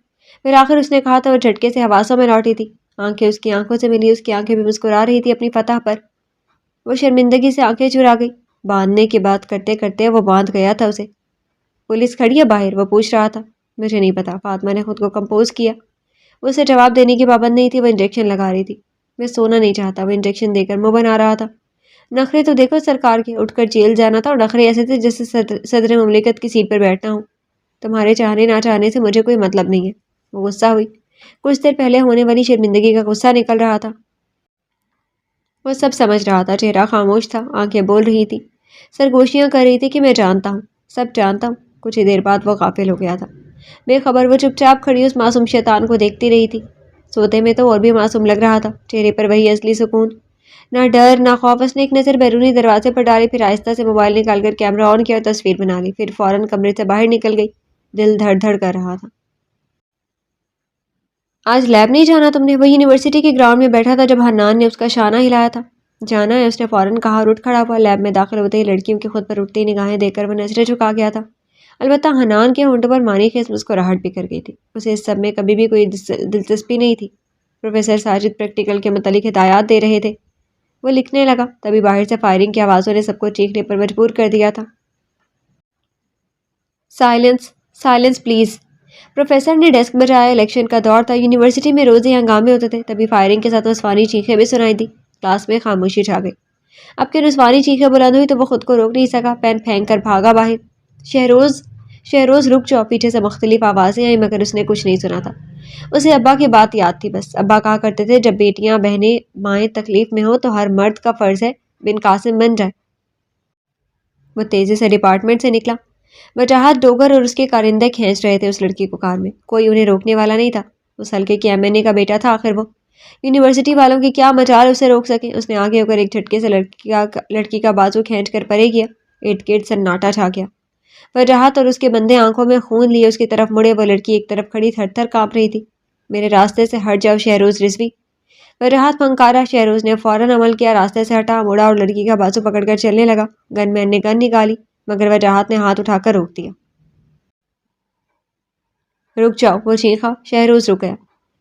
پھر آخر اس نے کہا تھا۔ وہ جھٹکے سے حواسوں میں لوٹی تھی۔ آنکھیں اس کی آنکھوں سے ملی، اس کی آنکھیں بھی مسکرا رہی تھی اپنی فتح پر۔ وہ شرمندگی سے آنکھیں چرا گئی۔ باندھنے کی بات کرتے کرتے وہ باندھ گیا تھا اسے۔ پولیس کھڑی ہے باہر؟ وہ پوچھ رہا تھا۔ مجھے نہیں پتا، فاطمہ نے خود کو کمپوز کیا۔ وہ اسے جواب دینے کی پابند نہیں تھی، وہ انجیکشن لگا رہی تھی۔ میں سونا نہیں چاہتا، وہ انجیکشن دے کر منہ بنا رہا تھا۔ نخرے تو دیکھو سرکار کے، اٹھ کر جیل جانا تھا اور نخرے ایسے تھے جیسے صدر مملکت کی سیٹ پر بیٹھنا ہو۔ تمہارے چاہنے نہ چاہنے سے مجھے کوئی مطلب نہیں ہے۔ وہ غصہ ہوئی۔ کچھ دیر پہلے ہونے والی شرمندگی کا غصہ نکل رہا تھا۔ وہ سب سمجھ رہا تھا، چہرہ خاموش تھا، آنکھیں بول رہی تھی، سرگوشیاں کر رہی تھی کہ میں جانتا ہوں، سب جانتا ہوں۔ کچھ ہی دیر بعد وہ غافل ہو گیا تھا۔ بے خبر وہ چپ چاپ کھڑی اس معصوم شیطان کو دیکھتی رہی تھی۔ سوتے میں تو اور بھی معصوم لگ رہا تھا، چہرے پر وہی اصلی سکون، نہ ڈر نہ خوف۔ اس نے ایک نظر بیرونی دروازے پر ڈالی، پھر آہستہ سے موبائل نکال کر کیمرہ آن کیا اور تصویر بنا لی، پھر فوراً کمرے سے باہر نکل گئی۔ دل دھڑ دھڑ کر رہا تھا۔ آج لیب نہیں جانا تم نے؟ وہ یونیورسٹی کے گراؤنڈ میں بیٹھا تھا جب حنان نے اس کا شانہ ہلایا تھا۔ جانا ہے، اس نے فوراً کہا اور اٹھ کھڑا ہوا۔ لیب میں داخل ہوتے ہی لڑکیوں کی خود پر اٹھتی نگاہیں دیکھ کر وہ نظریں جھکا گیا تھا۔ البتہ حنان کے ہونٹوں پر مانی خیز مسکراہٹ بکھر گئی تھی۔ اسے اس سب میں کبھی بھی کوئی دلچسپی نہیں تھی۔ پروفیسر ساجد پریکٹیکل کے متعلق ہدایات دے رہے تھے۔ وہ لکھنے لگا، تبھی باہر سے فائرنگ کی آوازوں نے سب کو چیخنے پر مجبور کر دیا تھا۔ Silence, silence please. پروفیسر نے ڈیسک بجایا۔ الیکشن کا دور تھا، یونیورسٹی میں روز ہی ہنگامے ہوتے تھے، تبھی فائرنگ کے ساتھ نسوانی چیخیں بھی سنائی دی۔ کلاس میں خاموشی چھا گئی۔ اب کہ نسوانی چیخیں بلند ہوئی تو وہ خود کو روک نہیں سکا، پین پھینک کر بھاگا باہر۔ شہروز، شہروز رک جاؤ! پیچھے سے مختلف آوازیں آئیں مگر اس نے کچھ نہیں سنا تھا۔ اسے ابا کی بات یاد تھی بس۔ ابا کہا کرتے تھے جب بیٹیاں بہنیں مائیں تکلیف میں ہوں تو ہر مرد کا فرض ہے بن قاسم بن جائے۔ وہ تیزی سے ڈپارٹمنٹ سے نکلا۔ وجاہت ڈوگر اور اس کے کارندے کھینچ رہے تھے اس لڑکی کو کار میں، کوئی انہیں روکنے والا نہیں تھا۔ اس حلقے کے ایم این اے کا بیٹا تھا آخر وہ۔ یونیورسٹی والوں کی کیا مجال اسے روک سکیں۔ اس نے آگے ہو کر ایک جھٹکے سے لڑکی کا بازو کھینچ کر پرے کیا۔ ارد گرد سناٹا چھا گیا۔ وجاہت اور اس کے بندے آنکھوں میں خون لیے اس کی طرف مڑے۔ وہ لڑکی ایک طرف کھڑی تھر تھر کانپ رہی تھی۔ میرے راستے سے ہٹ جاؤ شہروز رضوی! وجاہت پھنکارا۔ شہروز نے فوراً عمل کیا، راستے سے ہٹا، مڑا اور لڑکی کا بازو پکڑ کر چلنے لگا۔ گن مین نے گن نکالی مگر وجاہت نے ہاتھ اٹھا کر روک دیا۔ رک جاؤ! وہ چیخا۔ شہروز رک گیا۔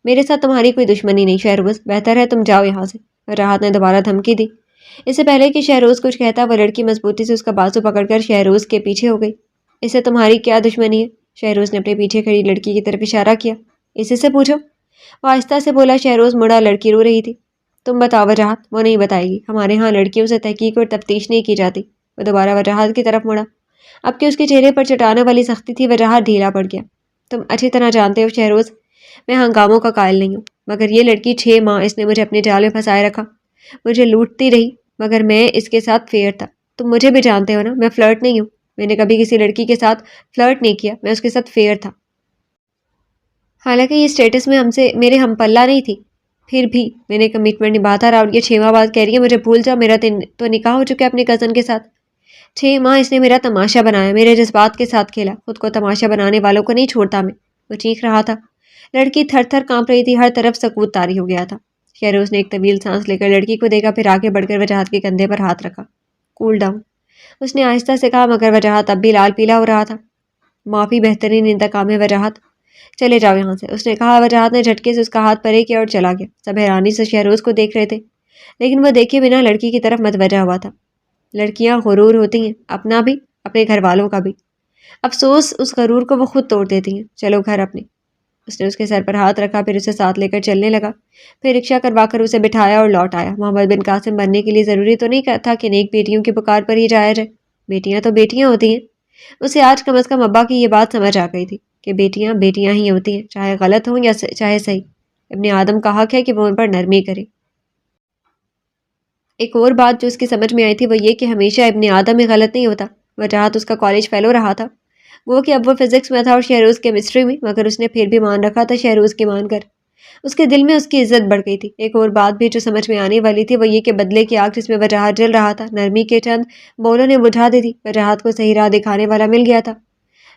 میرے ساتھ تمہاری کوئی دشمنی نہیں شہروز، بہتر ہے تم جاؤ یہاں سے۔ وجاہت نے دوبارہ دھمکی دی۔ اس سے پہلے کہ شہروز کچھ کہتا وہ لڑکی مضبوطی سے اس کا بازو پکڑ کر شہروز کے پیچھے ہو گئی۔ اسے تمہاری کیا دشمنی ہے؟ شہروز نے اپنے پیچھے کھڑی لڑکی کی طرف اشارہ کیا۔ اسی سے پوچھو، وہ آہستہ سے بولا۔ شہروز مڑا، لڑکی رو رہی تھی۔ تم بتاؤ وجاہت۔ وہ نہیں بتائے گی، ہمارے ہاں لڑکیوں سے تحقیق اور تفتیش نہیں کی جاتی۔ وہ دوبارہ وجاہت کی طرف مڑا۔ اب کہ اس کے چہرے پر چٹانوں والی سختی تھی، وجاہت ڈھیلا پڑ گیا۔ تم اچھی طرح جانتے ہو شہروز، میں ہنگاموں کا قائل نہیں ہوں، مگر یہ لڑکی 6 ماہ اس نے مجھے اپنے جال میں پھنسائے رکھا، مجھے لوٹتی رہی، مگر میں اس کے ساتھ فیئر تھا۔ تم مجھے بھی جانتے ہو نا، میں فلرٹ نہیں ہوں، میں نے کبھی کسی لڑکی کے ساتھ فلرٹ نہیں کیا، میں اس کے ساتھ فیئر تھا۔ حالانکہ یہ سٹیٹس میں میرے ہم پلہ نہیں تھی، پھر بھی میں نے کمٹمنٹ نبھاتا رہا۔ اور یہ 6 ماہ بعد کہہ رہی ہے مجھے بھول جاؤ، میرا تو نکاح ہو چکا ہے اپنے کزن کے ساتھ۔ 6 ماہ اس نے میرا تماشا بنایا، میرے جذبات کے ساتھ کھیلا، خود کو تماشا بنانے والوں کو نہیں چھوڑتا میں۔ وہ چیخ رہا تھا۔ لڑکی تھر تھر کانپ رہی تھی، ہر طرف سکوت طاری ہو گیا تھا۔ شہروز نے ایک طویل سانس لے کر لڑکی کو دیکھا، پھر آگے بڑھ کر وجاہت کے کندھے پر ہاتھ رکھا۔ کول ڈاؤن، اس نے آہستہ سے کہا، مگر وجاہت اب بھی لال پیلا ہو رہا تھا۔ معافی بہترین انتقام ہے وجاہت، چلے جاؤ یہاں سے، اس نے کہا۔ وجاہت نے جھٹکے سے اس کا ہاتھ پرے کیا اور چلا گیا۔ سب حیرانی سے شہروز کو دیکھ رہے تھے، لیکن وہ دیکھے بنا لڑکی کی طرف متوجہ ہوا تھا۔ لڑکیاں غرور ہوتی ہیں، اپنا بھی، اپنے گھر والوں کا بھی۔ افسوس اس غرور کو وہ خود توڑ دیتی ہیں۔ چلو گھر اپنے۔ اس نے اس کے سر پر ہاتھ رکھا، پھر اسے ساتھ لے کر چلنے لگا، پھر رکشہ کروا کر اسے بٹھایا اور لوٹ آیا۔ محمد بن قاسم بننے کے لیے ضروری تو نہیں تھا کہ نیک بیٹیوں کی پکار پر ہی جایا جائے، بیٹیاں تو بیٹیاں ہوتی ہیں۔ اسے آج کم از کم ابا کی یہ بات سمجھ آ گئی تھی کہ بیٹیاں بیٹیاں ہی ہوتی ہیں، چاہے غلط ہوں یا چاہے صحیح۔ ابن آدم کا حق ہے کہ وہ ان پر نرمی کرے۔ ایک اور بات جو اس کی سمجھ میں آئی تھی وہ یہ کہ ہمیشہ ابن آدم میں غلط نہیں ہوتا۔ وجاہت اس کا کالج فیلو رہا تھا، وہ کہ اب وہ فزکس میں تھا اور شہروز کیمسٹری میں، مگر اس نے پھر بھی مان رکھا تھا شہروز کی مان کر۔ اس کے دل میں اس کی عزت بڑھ گئی تھی۔ ایک اور بات بھی جو سمجھ میں آنے والی تھی وہ یہ کہ بدلے کی آگ جس میں وجاہت جل رہا تھا، نرمی کے چند بولوں نے بجھا دی تھی۔ وجاہت کو صحیح راہ دکھانے والا مل گیا تھا،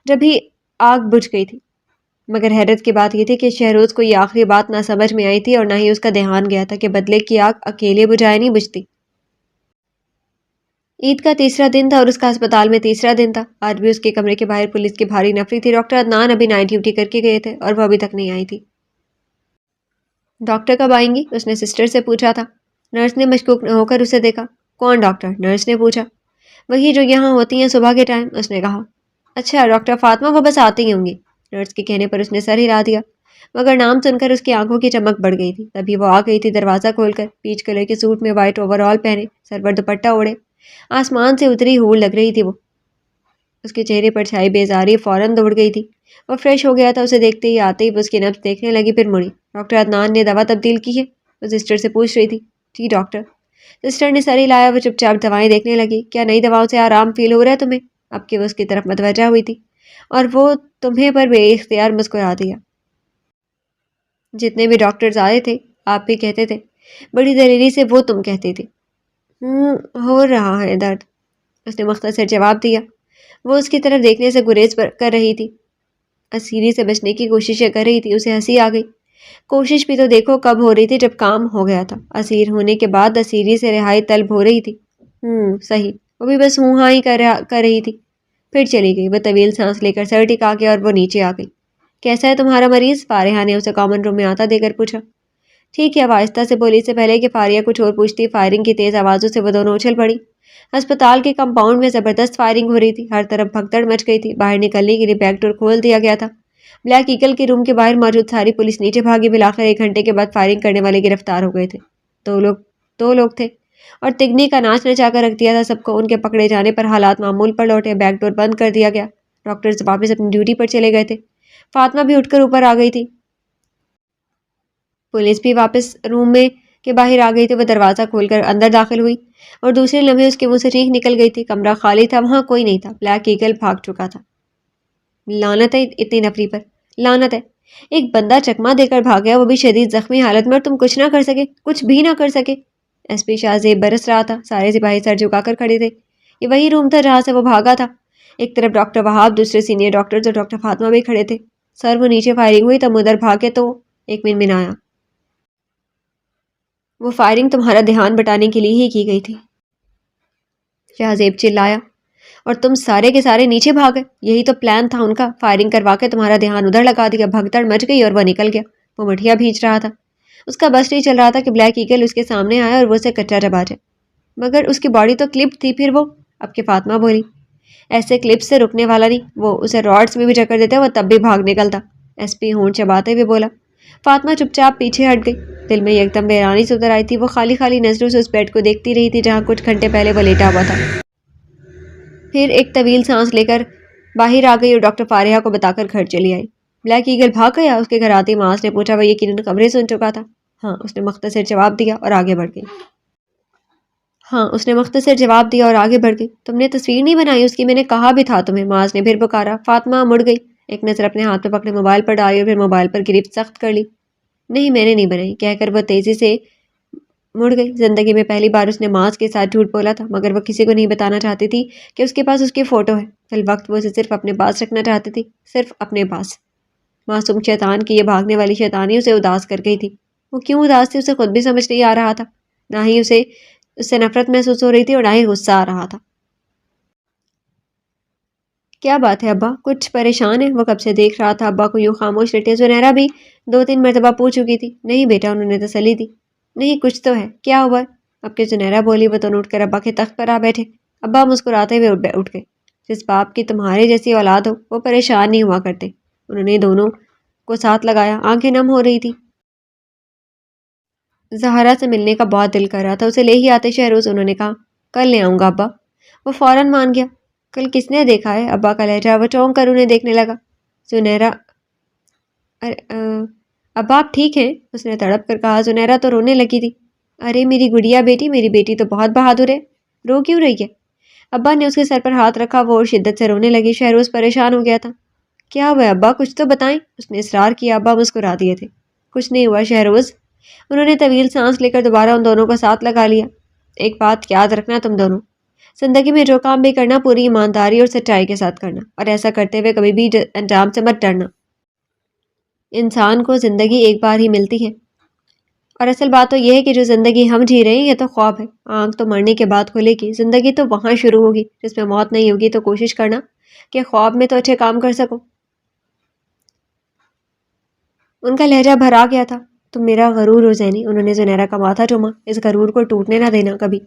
جب ہی آگ بجھ گئی تھی۔ مگر حیرت کی بات یہ تھی کہ شہروز کو یہ آخری بات نہ سمجھ میں آئی تھی اور نہ ہی اس کا دھیان گیا تھا کہ بدلے کی آگ اکیلے بجھائے نہیں بجھتی۔ عید کا تیسرا دن تھا اور اس کا ہسپتال میں تیسرا دن تھا۔ آج بھی اس کے کمرے کے باہر پولیس کی بھاری نفری تھی۔ ڈاکٹر عدنان ابھی نائٹ ڈیوٹی کر کے گئے تھے اور وہ ابھی تک نہیں آئی تھی۔ ڈاکٹر کب آئیں گی؟ اس نے سسٹر سے پوچھا تھا۔ نرس نے مشکوک نہ ہو کر اسے دیکھا۔ کون ڈاکٹر؟ نرس نے پوچھا۔ وہی جو یہاں ہوتی ہیں صبح کے ٹائم، اس نے کہا۔ اچھا ڈاکٹر فاطمہ، وہ بس آتی ہی ہوں گی۔ نرس کے کہنے پر اس نے سر ہلا دیا، مگر نام سن کر اس کی آنکھوں کی چمک بڑھ گئی تھی۔ تبھی وہ آ گئی تھی دروازہ کھول کر، پیچ کلر کے سوٹ میں، وائٹ اوور آل پہنے، سر پر دوپٹہ اوڑے، آسمان سے اتری ہور لگ رہی تھی وہ۔ اس کے چہرے پر چھائی بیزاری فوراً دوڑ گئی تھی۔ وہ فریش ہو گیا تھا، اسے دیکھتے ہی آتے ہی وہ اس کی نبض دیکھنے لگی، پھر مڑی۔ ڈاکٹر عدنان نے دوا تبدیل کی ہے؟ وہ سسٹر سے پوچھ رہی تھی۔ جی ڈاکٹر۔ سسٹر نے سر ہلایا، وہ چپ چاپ دوائیں دیکھنے لگی۔ کیا نئی دواؤں سے آرام فیل ہو رہا ہے تمہیں؟ اب کہ وہ اس کی طرف متوجہ ہوئی تھی، اور وہ تمہیں پر بے اختیار مسکرا دیا۔ جتنے بھی ڈاکٹرز آئے تھے آپ بھی کہتے تھے، بڑی دلیری سے وہ تم کہتے تھے۔ ہو رہا ہے درد، اس نے مختصر جواب دیا۔ وہ اس کی طرف دیکھنے سے گریز کر رہی تھی، اسیری سے بچنے کی کوششیں کر رہی تھی۔ اسے ہنسی آ گئی۔ کوشش بھی تو دیکھو کب ہو رہی تھی، جب کام ہو گیا تھا۔ اسیر ہونے کے بعد اسیری سے رہائی طلب ہو رہی تھی۔ صحیح، وہ بھی بس ہوں ہاں ہی کر رہی تھی۔ پھر چلی گئی۔ وہ طویل سانس لے کر سر ٹکا کے اور وہ نیچے آ گئی۔ کیسا ہے تمہارا مریض؟ فارحہ نے اسے کامن روم میں آتا دے کر پوچھا۔ ٹھیک ہے، وہ آہستہ سے بولی۔ سے پہلے کہ فاریہ کچھ اور پوچھتی، فائرنگ کی تیز آوازوں سے وہ دونوں اچھل پڑی۔ ہسپتال کے کمپاؤنڈ میں زبردست فائرنگ ہو رہی تھی، ہر طرف بھگدڑ مچ گئی تھی۔ باہر نکلنے کے لیے بیک ڈور کھول دیا گیا تھا۔ بلیک ایگل کے روم کے باہر موجود ساری پولیس نیچے بھاگی۔ بالآخر 1 گھنٹے کے بعد فائرنگ کرنے والے گرفتار ہو گئے تھے۔ دو لوگ تھے، اور تگنی کا ناچ نچا کر رکھ دیا تھا سب کو۔ ان کے پکڑے جانے پر حالات معمول پر لوٹے، بیک ڈور بند کر دیا گیا، ڈاکٹرز واپس اپنی ڈیوٹی پر چلے گئے تھے۔ فاطمہ بھی اٹھ کر اوپر آ گئی تھی۔ پولیس بھی واپس روم میں کے باہر آ گئی تھی۔ وہ دروازہ کھول کر اندر داخل ہوئی، اور دوسرے لمحے اس کے منہ سے چینخ نکل گئی تھی۔ کمرہ خالی تھا، وہاں کوئی نہیں تھا۔ بلیک ایگل بھاگ چکا تھا۔ لعنت ہے اتنی نفری پر، لعنت ہے! ایک بندہ چکما دے کر بھاگ گیا، وہ بھی شدید زخمی حالت میں، اور تم کچھ نہ کر سکے، کچھ بھی نہ کر سکے۔ ایس پی شاہ زیب برس رہا تھا۔ سارے سپاہی سر جھکا کر کھڑے تھے۔ یہ وہی روم تھا جہاں سے وہ بھاگا تھا۔ ایک طرف ڈاکٹر وہاب، دوسرے سینئر ڈاکٹرز اور ڈاکٹر فاطمہ بھی کھڑے تھے۔ سر وہ نیچے فائرنگ ہوئی، تم ادھر بھاگے تو ایک من آیا۔ وہ فائرنگ تمہارا دھیان بٹانے کے لیے ہی کی گئی تھی، شاہ زیب چلایا، اور تم سارے کے سارے نیچے بھاگے۔ یہی تو پلان تھا ان کا، فائرنگ کروا کے تمہارا دھیان ادھر لگا دیا۔ بھگدڑ مچ گئی اور وہ نکل گیا۔ وہ مٹھیاں بھینچ رہا تھا۔ اس کا بس نہیں چل رہا تھا کہ بلیک ایگل اس کے سامنے آیا اور وہ اسے کچا چبا جائے۔ مگر اس کی باڈی تو کلپ تھی۔ پھر وہ اب کہ فاطمہ بولی، ایسے کلپ سے رکنے والا نہیں، وہ اسے راڈز میں بھی ٹکر دیتے، وہ تب بھی بھاگ نکلتا۔ ایس پی ہونٹ چباتے ہوئے بولا۔ فاطمہ چپ چاپ پیچھے ہٹ گئی، دل میں ایک دم ویرانی سے اتر آئی تھی۔ وہ خالی خالی نظروں سے اس بیڈ کو دیکھتی رہی تھی جہاں کچھ گھنٹے پہلے وہ لیٹا ہوا تھا۔ پھر ایک طویل سانس لے کر باہر آ گئی اور ڈاکٹر فارحہ کو بتا کر گھر چلی آئی۔ بلیک ایگل بھاگ گیا؟ اس کے گھر آتی معاذ نے پوچھا۔ وہ یقیناً خبریں سن چکا تھا۔ ہاں، اس نے مختصر جواب دیا اور آگے بڑھ گئی۔ تم نے تصویر نہیں بنائی اس کی؟ میں نے کہا بھی تھا تمہیں، معاذ نے پھر پکارا۔ فاطمہ مڑ گئی، ایک نظر اپنے ہاتھ پہ پکڑے موبائل پر ڈالی اور پھر موبائل پر گرفت سخت کر لی۔ نہیں، میں نے نہیں بنائی، کہہ کر وہ تیزی سے مڑ گئی۔ زندگی میں پہلی بار اس نے معاذ کے ساتھ جھوٹ بولا تھا، مگر وہ کسی کو نہیں بتانا چاہتی تھی کہ اس کے پاس اس کی فوٹو ہے۔ فی الوقت وہ اسے صرف اپنے پاس رکھنا چاہتی تھی، صرف اپنے پاس۔ معصوم شیطان کی یہ بھاگنے والی شیطانی اسے اداس کر گئی تھی۔ وہ کیوں اداس تھی اسے خود بھی سمجھ نہیں آ رہا تھا۔ نہ ہی اسے اس سے نفرت محسوس ہو رہی تھی اور نہ ہی غصہ آ رہا تھا۔ کیا بات ہے ابا، کچھ پریشان ہے؟ وہ کب سے دیکھ رہا تھا ابا کو یوں خاموش لیٹے۔ زنیرہ بھی 2-3 مرتبہ پوچھ چکی تھی۔ نہیں بیٹا، انہوں نے تسلی دی۔ نہیں، کچھ تو ہے، کیا ہوا ہے؟ اب کہ زنیرہ بولی، وہ دونوں اٹھ کر ابا کے تخت پر آ بیٹھے۔ ابا مسکراتے ہوئے اٹھ گئے۔ جس باپ کی تمہارے جیسی اولاد ہو وہ پریشان نہیں ہوا کرتے۔ انہوں نے دونوں کو ساتھ لگایا، آنکھیں نم ہو رہی تھی۔ زہرا سے ملنے کا بہت دل کر رہا تھا، اسے لے ہی آتے شہروز۔ انہوں نے کہا، کل لے آؤں گا ابا۔ وہ فوراً مان گیا۔ کل کس نے دیکھا ہے؟ ابا کا لہجہ، وہ چونک کر انہیں دیکھنے لگا۔ زنیرہ، ابا آپ ٹھیک ہیں؟ اس نے تڑپ کر کہا۔ زنیرہ تو رونے لگی تھی۔ ارے میری گڑیا بیٹی، میری بیٹی تو بہت بہادر ہے، رو کیوں رہی ہے؟ ابا نے اس کے سر پر ہاتھ رکھا، وہ اور شدت سے رونے لگی۔ شہروز پریشان ہو گیا تھا۔ کیا ہوا ہے ابا، کچھ تو بتائیں، اس نے اصرار کیا۔ ابا مسکرا دیے تھے۔ کچھ نہیں ہوا شہروز۔ انہوں نے طویل سانس لے کر دوبارہ ان دونوں کو ساتھ لگا لیا۔ ایک بات یاد رکھنا تم دونوں، زندگی میں جو کام بھی کرنا پوری ایمانداری اور سچائی کے ساتھ کرنا، اور ایسا کرتے ہوئے کبھی بھی انجام سے مت ڈرنا۔ انسان کو زندگی ایک بار ہی ملتی ہے، اور اصل بات تو یہ ہے کہ جو زندگی ہم جی رہے ہیں یہ تو خواب ہے۔ آنکھ تو مرنے کے بعد کھلے گی، زندگی تو وہاں شروع ہوگی جس میں موت نہیں ہوگی۔ تو کوشش کرنا کہ خواب میں تو اچھے کام کر سکو۔ ان کا لہجہ بھرا گیا تھا۔ تم میرا غرور ہو زینی۔ انہوں نے زنیرہ کا ماتھا چوما۔ اس غرور کو ٹوٹنے نہ دینا کبھی۔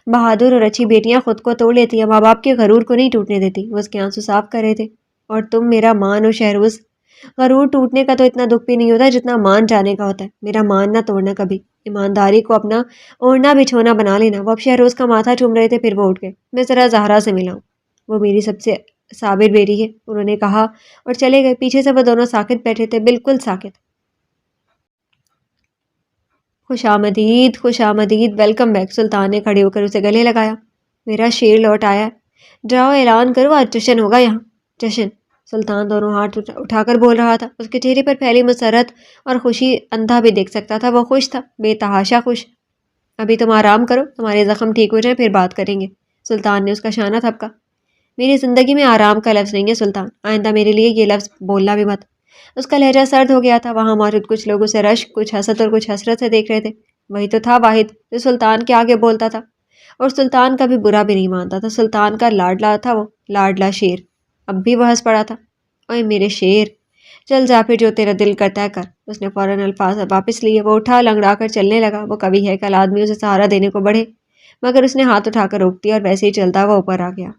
بہادر اور اچھی بیٹیاں خود کو توڑ لیتی ہیں، ماں باپ کے غرور کو نہیں ٹوٹنے دیتی۔ وہ اس کے آنسو صاف کر رہے تھے۔ اور تم میرا مان ہو شہروز، غرور ٹوٹنے کا تو اتنا دکھ بھی نہیں ہوتا جتنا مان جانے کا ہوتا ہے۔ میرا مان نہ توڑنا کبھی، ایمانداری کو اپنا اوڑھنا بچھونا بنا لینا۔ وہ اب شہروز کا ماتھا چوم رہے تھے، پھر وہ اٹھ گئے۔ میں ذرا زہرا سے ملا ہوں، وہ میری سب سے صابر بیٹی ہے، انہوں نے کہا اور چلے گئے۔ پیچھے سے وہ دونوں ساکت بیٹھے تھے، بالکل ساکت۔ خوش آمدید، خوش آمدید، ویلکم بیک، سلطان نے کھڑے ہو کر اسے گلے لگایا۔ میرا شیر لوٹ آیا ہے، جاؤ اعلان کرو آج جشن ہوگا یہاں۔ جشن؟ سلطان دونوں ہاتھ اٹھا کر بول رہا تھا، اس کے چہرے پر پھیلی مسرت اور خوشی اندھا بھی دیکھ سکتا تھا۔ وہ خوش تھا، بے تحاشا خوش۔ ابھی تم آرام کرو، تمہارے زخم ٹھیک ہو جائیں پھر بات کریں گے۔ سلطان نے اس کا شانہ تھپکا۔ میری زندگی میں آرام کا لفظ نہیں ہے سلطان، آئندہ میرے لیے یہ لفظ بولنا بھی مت۔ اس کا لہجہ سرد ہو گیا تھا۔ وہاں موجود کچھ لوگ اسے رشک، کچھ حسد اور کچھ حسرت سے دیکھ رہے تھے۔ وہی تو تھا واحد جو سلطان کے آگے بولتا تھا اور سلطان کا بھی برا بھی نہیں مانتا تھا۔ سلطان کا لاڈلا تھا، وہ لاڈلا شیر۔ اب بھی وہ ہنس پڑا تھا۔ اوئے میرے شیر، چل جا پھر جو تیرا دل کرتا ہے کر۔ اس نے فوراً الفاظ واپس لیے۔ وہ اٹھا، لنگڑا کر چلنے لگا۔ وہ کبھی ہے کل آدمی اسے سہارا دینے کو بڑھے، مگر اس نے ہاتھ اٹھا کر روک دیا اور ویسے ہی چلتا وہ اوپر آ گیا۔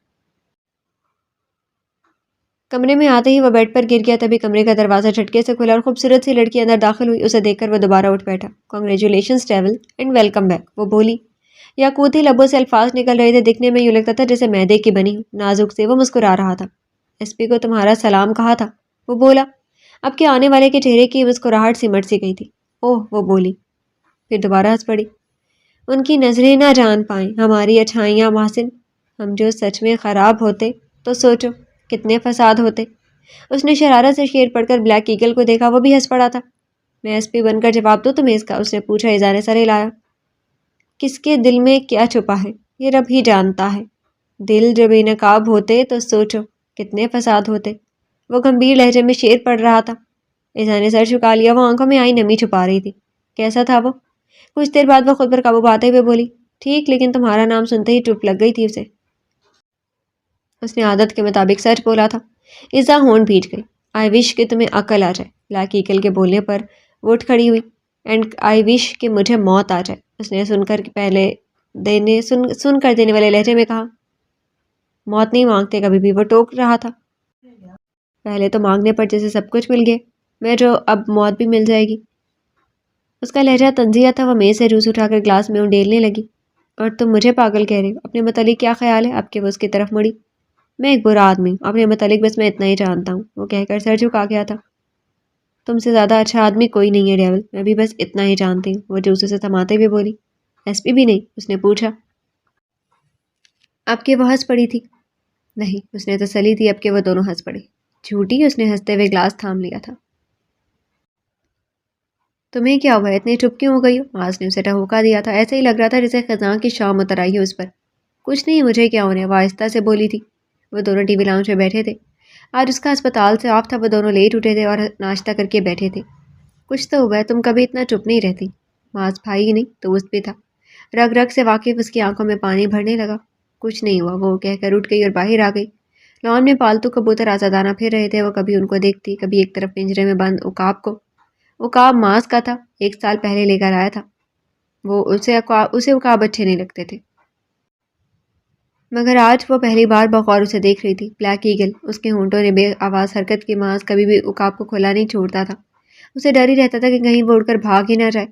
کمرے میں آتے ہی وہ بیڈ پر گر گیا۔ تبھی کمرے کا دروازہ جھٹکے سے کھلا اور خوبصورت سی لڑکی اندر داخل ہوئی۔ اسے دیکھ کر وہ دوبارہ اٹھ بیٹھا۔ Congratulations devil and welcome back, وہ بولی۔ یاقوتی لبوں سے الفاظ نکل رہے تھے، دکھنے میں یوں لگتا تھا جیسے میدے کی بنی ہوں۔ نازک سے وہ مسکرا رہا تھا۔ ایس پی کو تمہارا سلام کہا تھا، وہ بولا۔ اب کے آنے والے کے چہرے کی مسکراہٹ سمٹ سی گئی تھی۔ اوہ، وہ بولی، پھر دوبارہ ہنس پڑی۔ ان کی نظریں نہ جان پائیں ہماری اچھائیاں محسن، ہم جو سچ میں خراب ہوتے تو سوچو کتنے فساد ہوتے۔ اس نے شرارت سے شعر پڑھ کر بلیک ایگل کو دیکھا، وہ بھی ہنس پڑا تھا۔ میں ایس پی بن کر جواب دوں تمہیں اس کا؟ اس نے پوچھا، ایذان سر ہلایا۔ کس کے دل میں کیا چھپا ہے یہ رب ہی جانتا ہے۔ دل جو بے نقاب ہوتے تو سوچو کتنے فساد ہوتے۔ وہ گمبھیر لہجے میں شعر پڑھ رہا تھا۔ ایذان سر جھکا لیا، وہ آنکھوں میں آئی نمی چھپا رہی تھی۔ کیسا تھا وہ؟ کچھ دیر بعد وہ خود پر قابو پاتے ہوئے بولی، ٹھیک، لیکن تمہارا نام سنتے ہی چپ لگ گئی تھی اسے۔ اس نے عادت کے مطابق سچ بولا تھا۔ ایزا ہونٹ بھیج گئی۔ آئی وش کہ تمہیں عقل آ جائے۔ بلیک ایگل کے بولنے پر وہ اٹھ کھڑی ہوئی۔ اینڈ آئی وش کہ مجھے موت آ جائے، اس نے سن کر دینے والے لہجے میں کہا۔ موت نہیں مانگتے کبھی بھی، وہ ٹوک رہا تھا۔ پہلے تو مانگنے پر جیسے سب کچھ مل گیا، میں جو اب موت بھی مل جائے گی۔ اس کا لہجہ طنزیہ تھا۔ وہ میز سے جوس اٹھا کر گلاس میں انڈیلنے لگی۔ اور تم مجھے پاگل کہہ رہے ہو؟ اپنے متعلق کیا خیال ہے؟ اب کہ وہ اس کی طرف مڑی۔ میں ایک برا آدمی ہوں، اپنے متعلق بس میں اتنا ہی جانتا ہوں، وہ کہہ کر سر جھکا گیا تھا۔ تم سے زیادہ اچھا آدمی کوئی نہیں ہے ڈیول، میں بھی بس اتنا ہی جانتی ہوں، وہ جوس سے تھماتے ہوئے بولی۔ ایس پی بھی نہیں؟ اس نے پوچھا۔ اب کہ وہ ہنس پڑی تھی۔ نہیں، اس نے تسلی دی۔ اب کہ وہ دونوں ہنس پڑے۔ جھوٹی، اس نے ہنستے ہوئے گلاس تھام لیا تھا۔ تمہیں کیا ہوا؟ اتنے چپ کیوں ہو گئی ہو؟ معاذ نے اسے ٹہوکا دیا تھا۔ ایسے ہی لگ رہا تھا جیسے خزاں کی شام اتر آئی ہو اس پر۔ کچھ نہیں، مجھے کیا ہونے، وہ آہستہ سے بولی تھی۔ وہ دونوں ٹی وی لاؤنج میں بیٹھے تھے۔ آج اس کا ہسپتال سے آف تھا۔ وہ دونوں لیٹ اٹھے تھے اور ناشتہ کر کے بیٹھے تھے۔ کچھ تو ہوا ہے، تم کبھی اتنا چپ نہیں رہتی۔ معاذ بھائی ہی نہیں، دوست بھی تھا۔ رگ رگ سے واقف اس کی آنکھوں میں پانی بھرنے لگا۔ کچھ نہیں ہوا، وہ کہہ کر اٹھ گئی اور باہر آ گئی۔ لان میں پالتو کبوتر آزادانہ پھر رہے تھے۔ وہ کبھی ان کو دیکھتی، کبھی ایک طرف پنجرے میں بند عقاب کو۔ عقاب معاذ کا تھا، 1 سال پہلے لے کر آیا تھا وہ۔ اسے عقاب اچھے نہیں لگتے تھے، مگر آج وہ پہلی بار بغور اسے دیکھ رہی تھی۔ بلیک ایگل، اس کے ہونٹوں نے بے آواز حرکت کی۔ معاذ کبھی بھی عقاب کو کھلا نہیں چھوڑتا تھا۔ اسے ڈر ہی رہتا تھا کہ کہیں وہ اڑ کر بھاگ ہی نہ جائے۔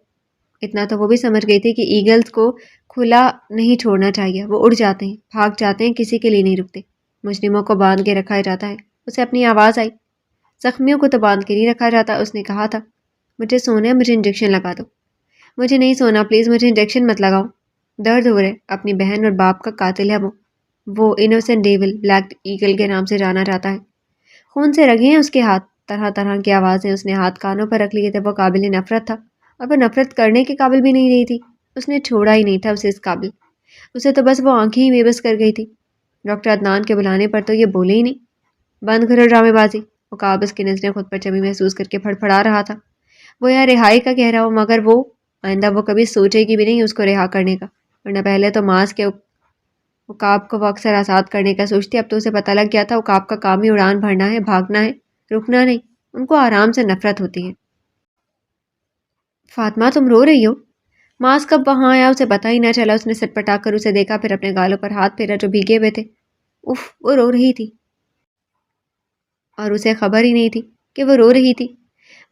اتنا تو وہ بھی سمجھ گئی تھی کہ ایگلز کو کھلا نہیں چھوڑنا چاہیے، وہ اڑ جاتے ہیں، بھاگ جاتے ہیں، کسی کے لیے نہیں رکتے۔ مجرموں کو باندھ کے رکھا جاتا ہے۔ اسے اپنی آواز آئی۔ زخمیوں کو تو باندھ کے نہیں رکھا جاتا، اس نے کہا تھا۔ مجھے سونا ہے، مجھے انجیکشن لگا دو۔ مجھے نہیں سونا، پلیز مجھے انجیکشن مت لگاؤ، درد ہو رہا ہے۔ اپنی بہن اور باپ کا قاتل ہے وہ انوسینٹ ڈیول، بلیک ایگل کے نام سے جانا جاتا ہے۔ خون سے رگے ہیں اس کے ہاتھ، طرح طرح کی آوازیں۔ اس نے ہاتھ کانوں پر رکھ لیے تھے۔ وہ قابل نفرت تھا اور وہ نفرت کرنے کے قابل بھی نہیں رہی تھی۔ اس نے چھوڑا ہی نہیں تھا اسے اس قابل۔ اسے تو بس وہ آنکھیں ہی بے بس کر گئی تھی۔ ڈاکٹر عدنان کے بلانے پر تو یہ بولے ہی نہیں۔ بند کرو ڈرامے بازی، عقاب اس کی نظریں خود پر جمی محسوس کر کے پھڑپھڑا رہا تھا۔ وہ یہاں رہائی کا کہہ رہا ہو، مگر وہ آئندہ وہ کبھی سوچے گی بھی نہیں اس کو رہا کرنے کا، ورنہ پہلے تو معاذ کے عقاب کو وہ اکثر آزاد کرنے کا سوچتی۔ اب تو اسے پتہ لگ گیا تھا عقاب کا کام ہی اڑان بھرنا ہے، بھاگنا ہے، رکنا نہیں۔ ان کو آرام سے نفرت ہوتی ہے۔ فاطمہ تم رو رہی ہو؟ ماس کب وہاں آیا اسے پتہ ہی نہ چلا. اس نے سٹ پٹا کر اسے دیکھا، پھر اپنے گالوں پر ہاتھ پھیرا جو بھیگے ہوئے تھے. اف، وہ رو رہی تھی اور اسے خبر ہی نہیں تھی کہ وہ رو رہی تھی.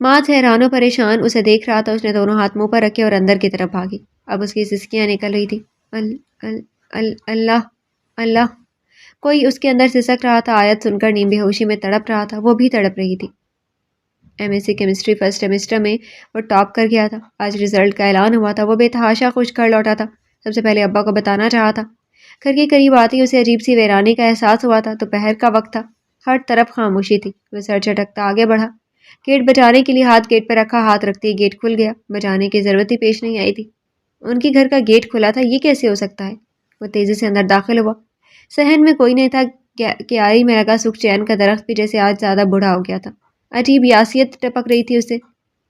ماس حیران و پریشان اسے دیکھ رہا تھا. اس نے دونوں ہاتھ منہ پر رکھے اور اندر کی طرف بھاگی. اب اس کی سسکیاں نکل رہی تھی. ال ال ال اللہ اللہ. کوئی اس کے اندر سسک رہا تھا. آیت سن کر نیم بے ہوشی میں تڑپ رہا تھا. وہ بھی تڑپ رہی تھی. MSc کیمسٹری فرسٹ سیمسٹر میں وہ ٹاپ کر گیا تھا. آج رزلٹ کا اعلان ہوا تھا. وہ بے تحاشا خوش کر لوٹا تھا. سب سے پہلے ابا کو بتانا چاہا تھا. گھر کے قریب آتی اسے عجیب سی ویرانی کا احساس ہوا تھا. دوپہر کا وقت تھا. ہر طرف خاموشی تھی. وہ سر جھٹکتا آگے بڑھا. گیٹ بجانے کے لیے ہاتھ گیٹ پر رکھا. ہاتھ رکھتے ہی گیٹ کھل گیا. بجانے کی ضرورت ہی پیش نہیں آئی تھی. ان کے گھر کا گیٹ کھلا تھا. یہ کیسے ہو سکتا ہے؟ وہ تیزی سے اندر داخل ہوا. صحن میں کوئی نہیں تھا. کیاری میں لگا سکھ چین کا درخت بھی جیسے آج زیادہ بوڑھا ہو گیا تھا. عجیب یاسیت ٹپک رہی تھی اسے.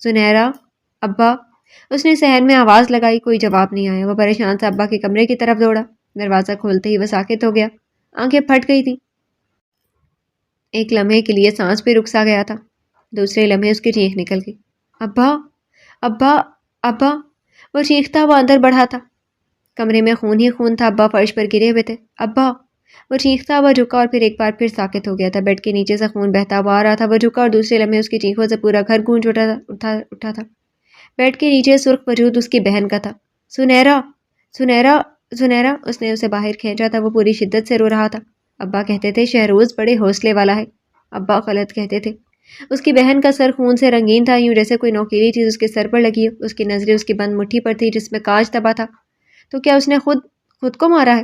زنیرہ، ابا. اس نے صحن میں آواز لگائی. کوئی جواب نہیں آیا. وہ پریشان سے ابا کے کمرے کی طرف دوڑا. دروازہ کھولتے ہی وہ ساکت ہو گیا. آنکھیں پھٹ گئی تھی. ایک لمحے کے لیے سانس بھی رک سا گیا تھا. دوسرے لمحے اس کی چیخ نکل گئی. ابا ابا ابا. وہ چیختا ہوا اندر بڑھا تھا. کمرے میں خون ہی خون تھا. ابا فرش پر گرے ہوئے تھے. ابا. وہ چیختا ہوا جھکا اور پھر ایک بار پھر ساکت ہو گیا تھا. بیڈ کے نیچے سے خون بہتا ہوا آ رہا تھا. وہ جھکا اور دوسرے لمحے اس کی چیخوں سے پورا گھر گونج اٹھا تھا. بیڈ کے نیچے سرخ وجود اس کی بہن کا تھا. سنیرا سنیرا سنیرا. اس نے اسے باہر کھینچا تھا. وہ پوری شدت سے رو رہا تھا. ابا کہتے تھے شہروز بڑے حوصلے والا ہے. ابا غلط کہتے تھے. اس کی بہن کا سر خون سے رنگین تھا، یوں جیسے کوئی نوکیلی چیز اس کے سر پر لگی ہو. اس کی نظریں اس کی بند مٹھی پر تھی جس میں کانچ دبا تھا. تو کیا اس نے خود کو مارا ہے؟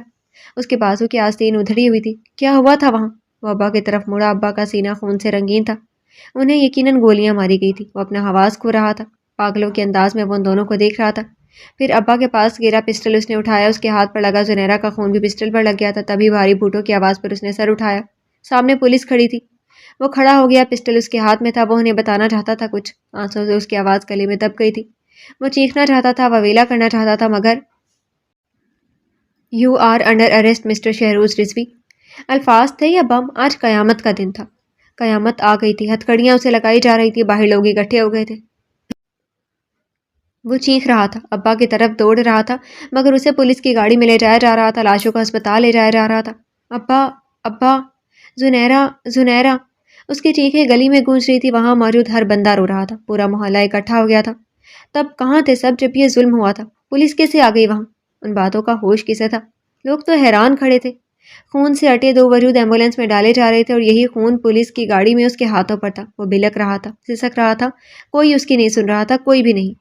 اس کے بازو کی آستین ادھڑی ہوئی تھی. کیا ہوا تھا وہاں؟ وہ ابا کی طرف مڑا. ابا کا سینہ خون سے رنگین تھا. انہیں یقیناً گولیاں ماری گئی تھی. وہ اپنا حواس کھو رہا تھا. پاگلوں کے انداز میں وہ ان دونوں کو دیکھ رہا تھا. پھر ابا کے پاس گرا پسٹل اس نے اٹھایا. اس کے ہاتھ پر لگا. زنیرا کا خون بھی پسٹل پر لگ گیا تھا. تبھی بھاری بھوٹوں کی آواز پر اس نے سر اٹھایا. سامنے پولیس کھڑی تھی. وہ کھڑا ہو گیا. پسٹل اس کے ہاتھ میں تھا. وہ انہیں بتانا چاہتا تھا کچھ. آنسوں سے اس کی آواز گلے میں دب گئی تھی. وہ چیخنا چاہتا تھا، وویلا کرنا چاہتا تھا، مگر you are under arrest mister Shehroz Rizvi. الفاظ تھے یا بم؟ آج قیامت کا دن تھا. قیامت آ گئی تھی. ہتھکڑیاں اسے لگائی جا رہی تھی. باہر لوگ اکٹھے ہو گئے تھے. وہ چیخ رہا تھا. ابا کی طرف دوڑ رہا تھا، مگر اسے پولیس کی گاڑی میں لے جایا جا رہا تھا. لاشوں کو ہسپتال لے جایا جا رہا تھا. ابا ابا. زنیرا زنیرا. اس کی چیخیں گلی میں گونج رہی تھی. وہاں موجود ہر بندہ رو رہا تھا. پورا محلہ اکٹھا ہو گیا تھا. تب کہاں تھے سب جب یہ ظلم ہوا تھا؟ پولیس کیسے آ گئی وہاں؟ ان باتوں کا ہوش کسے تھا؟ لوگ تو حیران کھڑے تھے. خون سے اٹے دو وجود ایمبولینس میں ڈالے جا رہے تھے اور یہی خون پولیس کی گاڑی میں اس کے ہاتھوں پر تھا. وہ بلک رہا تھا، سسک رہا تھا. کوئی اس کی نہیں سن رہا تھا. کوئی بھی نہیں.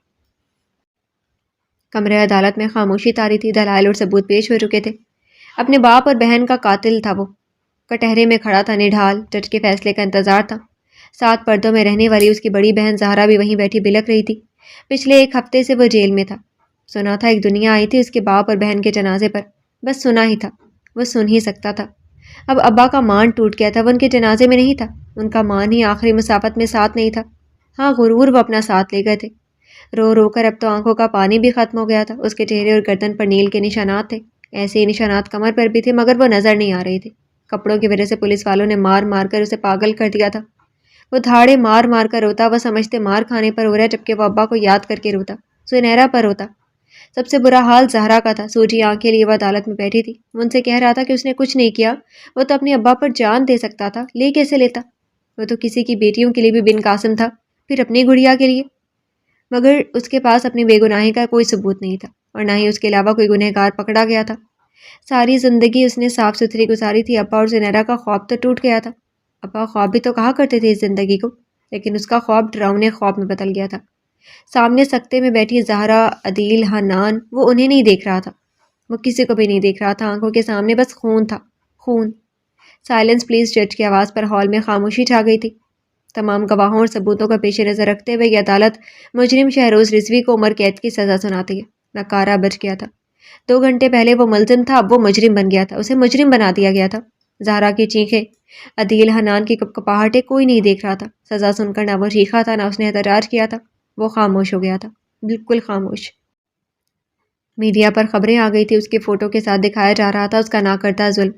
کمرے عدالت میں خاموشی طاری تھی. دلائل اور ثبوت پیش ہو چکے تھے. اپنے باپ اور بہن کا قاتل تھا. وہ کٹہرے میں کھڑا تھا نڈھال. جج کے فیصلے کا انتظار تھا. 7 پردوں میں رہنے والی اس کی بڑی بہن زہرا بھی وہیں بیٹھی بلک رہی تھی. پچھلے 1 ہفتے سے وہ جیل میں تھا. سنا تھا ایک دنیا آئی تھی اس کے باپ اور بہن کے جنازے پر. بس سنا ہی تھا. وہ سن ہی سکتا تھا. اب ابا کا مان ٹوٹ گیا تھا. وہ ان کے جنازے میں نہیں تھا. ان کا مان ہی آخری مسافت میں ساتھ نہیں تھا. ہاں، غرور وہ اپنا ساتھ لے گئے تھے. رو رو کر اب تو آنکھوں کا پانی بھی ختم ہو گیا تھا. اس کے چہرے اور گردن پر نیل کے نشانات تھے. ایسے ہی نشانات کمر پر بھی تھے، مگر وہ نظر نہیں آ رہے تھے. کپڑوں کی وجہ سے پولیس والوں نے مار مار کر اسے پاگل کر دیا تھا. وہ دھاڑے مار مار کر روتا. وہ سمجھتے مار کھانے پر ہو رہا ہے، جبکہ وہ ابا کو یاد کر کے روتا. سنیرا پر روتا. سب سے برا حال زہرا کا تھا. سوجی آنکھیں لیے وہ عدالت میں بیٹھی تھی. وہ ان سے کہہ رہا تھا کہ اس نے کچھ نہیں کیا. وہ تو اپنے ابا پر جان دے سکتا تھا. لے کیسے لیتا؟ وہ تو کسی کی بیٹیوں کے لیے بھی بن قاسم تھا، پھر اپنی گڑیا کے لیے. مگر اس کے پاس اپنی بے گناہی کا کوئی ثبوت نہیں تھا، اور نہ ہی اس کے علاوہ کوئی گنہگار پکڑا گیا تھا. ساری زندگی اس نے صاف ستھری گزاری تھی. ابا اور زنیرا کا خواب تو ٹوٹ گیا تھا. ابا خواب بھی تو کہا کرتے تھے اس زندگی کو، لیکن اس کا خواب ڈراؤنے خواب میں بدل گیا تھا. سامنے سکتے میں بیٹھی زہرا، عدیل، حنان، وہ انہیں نہیں دیکھ رہا تھا. وہ کسی کو بھی نہیں دیکھ رہا تھا. آنکھوں کے سامنے بس خون تھا. خون. Silence please. جج کی آواز پر ہال میں خاموشی چھا گئی تھی. تمام گواہوں اور ثبوتوں کا پیش نظر رکھتے ہوئے یہ عدالت مجرم شہروز رضوی کو عمر قید کی سزا سناتی ہے. نکارہ بچ گیا تھا. 2 گھنٹے پہلے وہ ملزم تھا، اب وہ مجرم بن گیا تھا. اسے مجرم بنا دیا گیا تھا. زہرا کی چیخیں، عدیل، حنان کی کپکپاہٹیں، کوئی نہیں دیکھ رہا تھا. سزا سن کر نہ وہ چیخا تھا، نہ اس نے احتجاج کیا تھا. وہ خاموش ہو گیا تھا، بالکل خاموش. میڈیا پر خبریں آ گئی تھی. اس کی فوٹو کے ساتھ دکھایا جا رہا تھا اس کا ناکردہ ظلم.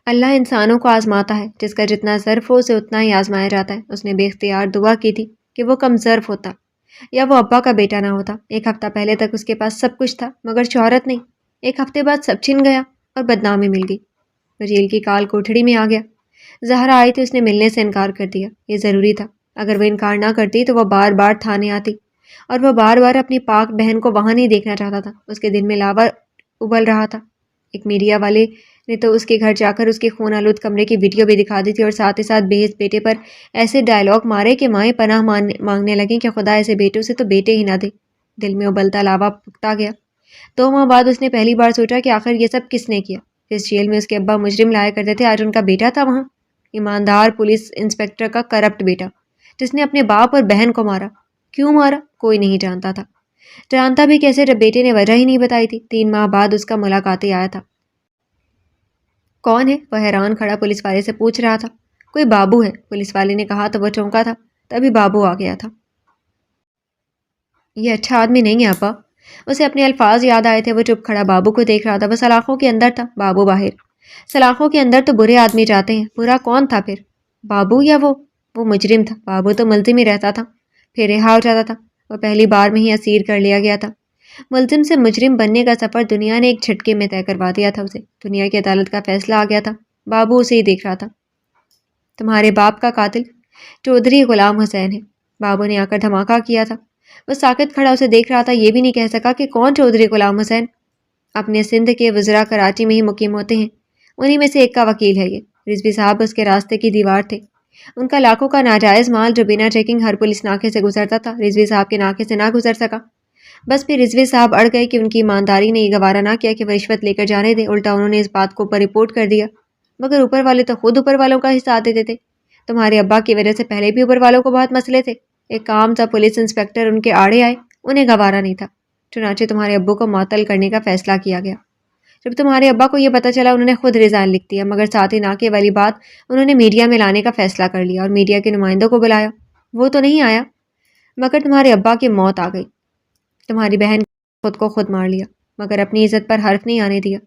اللہ انسانوں کو آزماتا ہے. جس کا جتنا ظرف ہو اسے اتنا ہی آزمایا جاتا ہے. اس نے بے اختیار دعا کی تھی کہ وہ کم ظرف ہوتا. یا وہ ابا کا بیٹا نہ ہوتا۔ ایک ہفتہ پہلے تک اس کے پاس سب کچھ تھا مگر شہرت نہیں۔ ایک ہفتے بعد سب چھن گیا اور بدنامی مل گئی۔ وہ جیل کی کال کوٹھڑی میں آ گیا۔ زہرا آئی تھی، اس نے ملنے سے انکار کر دیا۔ یہ ضروری تھا، اگر وہ انکار نہ کرتی تو وہ بار بار تھانے آتی، اور وہ بار بار اپنی پاک بہن کو وہاں نہیں دیکھنا چاہتا تھا۔ اس کے دل میں لاوا ابل رہا تھا۔ ایک میڈیا والے نے تو اس کے گھر جا کر اس کے خون آلود کمرے کی ویڈیو بھی دکھا دی تھی، اور ساتھ ہی ساتھ بےحس بیٹے پر ایسے ڈائلاگ مارے کہ مائیں پناہ مانگنے لگیں کہ خدا ایسے بیٹوں سے تو بیٹے ہی نہ دے۔ دل میں ابلتا لاوا پھکتا گیا۔ 2 ماہ بعد اس نے پہلی بار سوچا کہ آخر یہ سب کس نے کیا۔ جس جیل میں اس کے ابا مجرم لایا کرتے تھے، آج ان کا بیٹا تھا وہاں، ایماندار پولیس انسپکٹر کا کرپٹ بیٹا، جس نے اپنے باپ اور بہن کو مارا۔ کیوں مارا کوئی نہیں جانتا تھا، جانتا بھی کیسے جب بیٹے نے وجہ ہی نہیں بتائی تھی۔ 3 ماہ بعد اس کا ملاقاتی آیا تھا۔ کون ہے؟ وہ حیران کھڑا پولیس والے سے پوچھ رہا تھا۔ کوئی بابو ہے، پولیس والے نے کہا تو وہ چونکا تھا۔ تبھی بابو آ گیا تھا۔ یہ اچھا آدمی نہیں ہے ابا۔ اسے اپنے الفاظ یاد آئے تھے۔ وہ چپ کھڑا بابو کو دیکھ رہا تھا۔ وہ سلاخوں کے اندر تھا، بابو باہر۔ سلاخوں کے اندر تو برے آدمی جاتے ہیں، برا کون تھا پھر؟ بابو یا وہ مجرم تھا؟ بابو تو ملزم ہی رہتا تھا، پھر رہا ہو جاتا تھا۔ وہ پہلی بار میں ہی اسیر کر لیا گیا تھا۔ ملزم سے مجرم بننے کا سفر دنیا نے ایک جھٹکے میں طے کروا دیا تھا اسے۔ دنیا کی عدالت کا فیصلہ آ گیا تھا۔ بابو اسے ہی دیکھ رہا تھا۔ تمہارے باپ کا قاتل چودھری غلام حسین ہے، بابو نے آ کر دھماکہ کیا تھا۔ وہ ساکت کھڑا اسے دیکھ رہا تھا، یہ بھی نہیں کہہ سکا کہ کون چودھری غلام حسین؟ اپنے سندھ کے وزراء کراچی میں ہی مقیم ہوتے ہیں، انہی میں سے ایک کا وکیل ہے یہ۔ رضوی صاحب اس کے راستے کی دیوار تھے۔ ان کا لاکھوں کا ناجائز مال جو بنا چیکنگ ہر پولیس ناکے سے گزرتا تھا، رضوی صاحب کے ناکے سے نہ گزر سکا۔ بس پھر رضوی صاحب اڑ گئے کہ ان کی ایمانداری نے یہ گوارا نہ کیا کہ وہ رشوت لے کر جانے دیں، الٹا انہوں نے اس بات کو اوپر رپورٹ کر دیا۔ مگر اوپر والے تو خود اوپر والوں کا حصہ دیتے تھے۔ تمہارے ابا کی وجہ سے پہلے بھی اوپر والوں کو بہت مسئلے تھے۔ ایک کام تھا، پولیس انسپکٹر ان کے آڑے آئے، انہیں گوارا نہیں تھا، چنانچہ تمہارے ابو کو معطل کرنے کا فیصلہ کیا گیا۔ جب تمہارے ابا کو یہ پتہ چلا، انہوں نے خود ریزائن لکھ دیا، مگر ساتھ ہی ناکے والی بات انہوں نے میڈیا میں لانے کا فیصلہ کر لیا اور میڈیا کے نمائندوں کو بلایا۔ وہ تو نہیں آیا، مگر تمہارے ابا کی موت آ گئی۔ تمہاری بہن خود کو خود مار لیا، مگر اپنی عزت پر حرف نہیں آنے دیا۔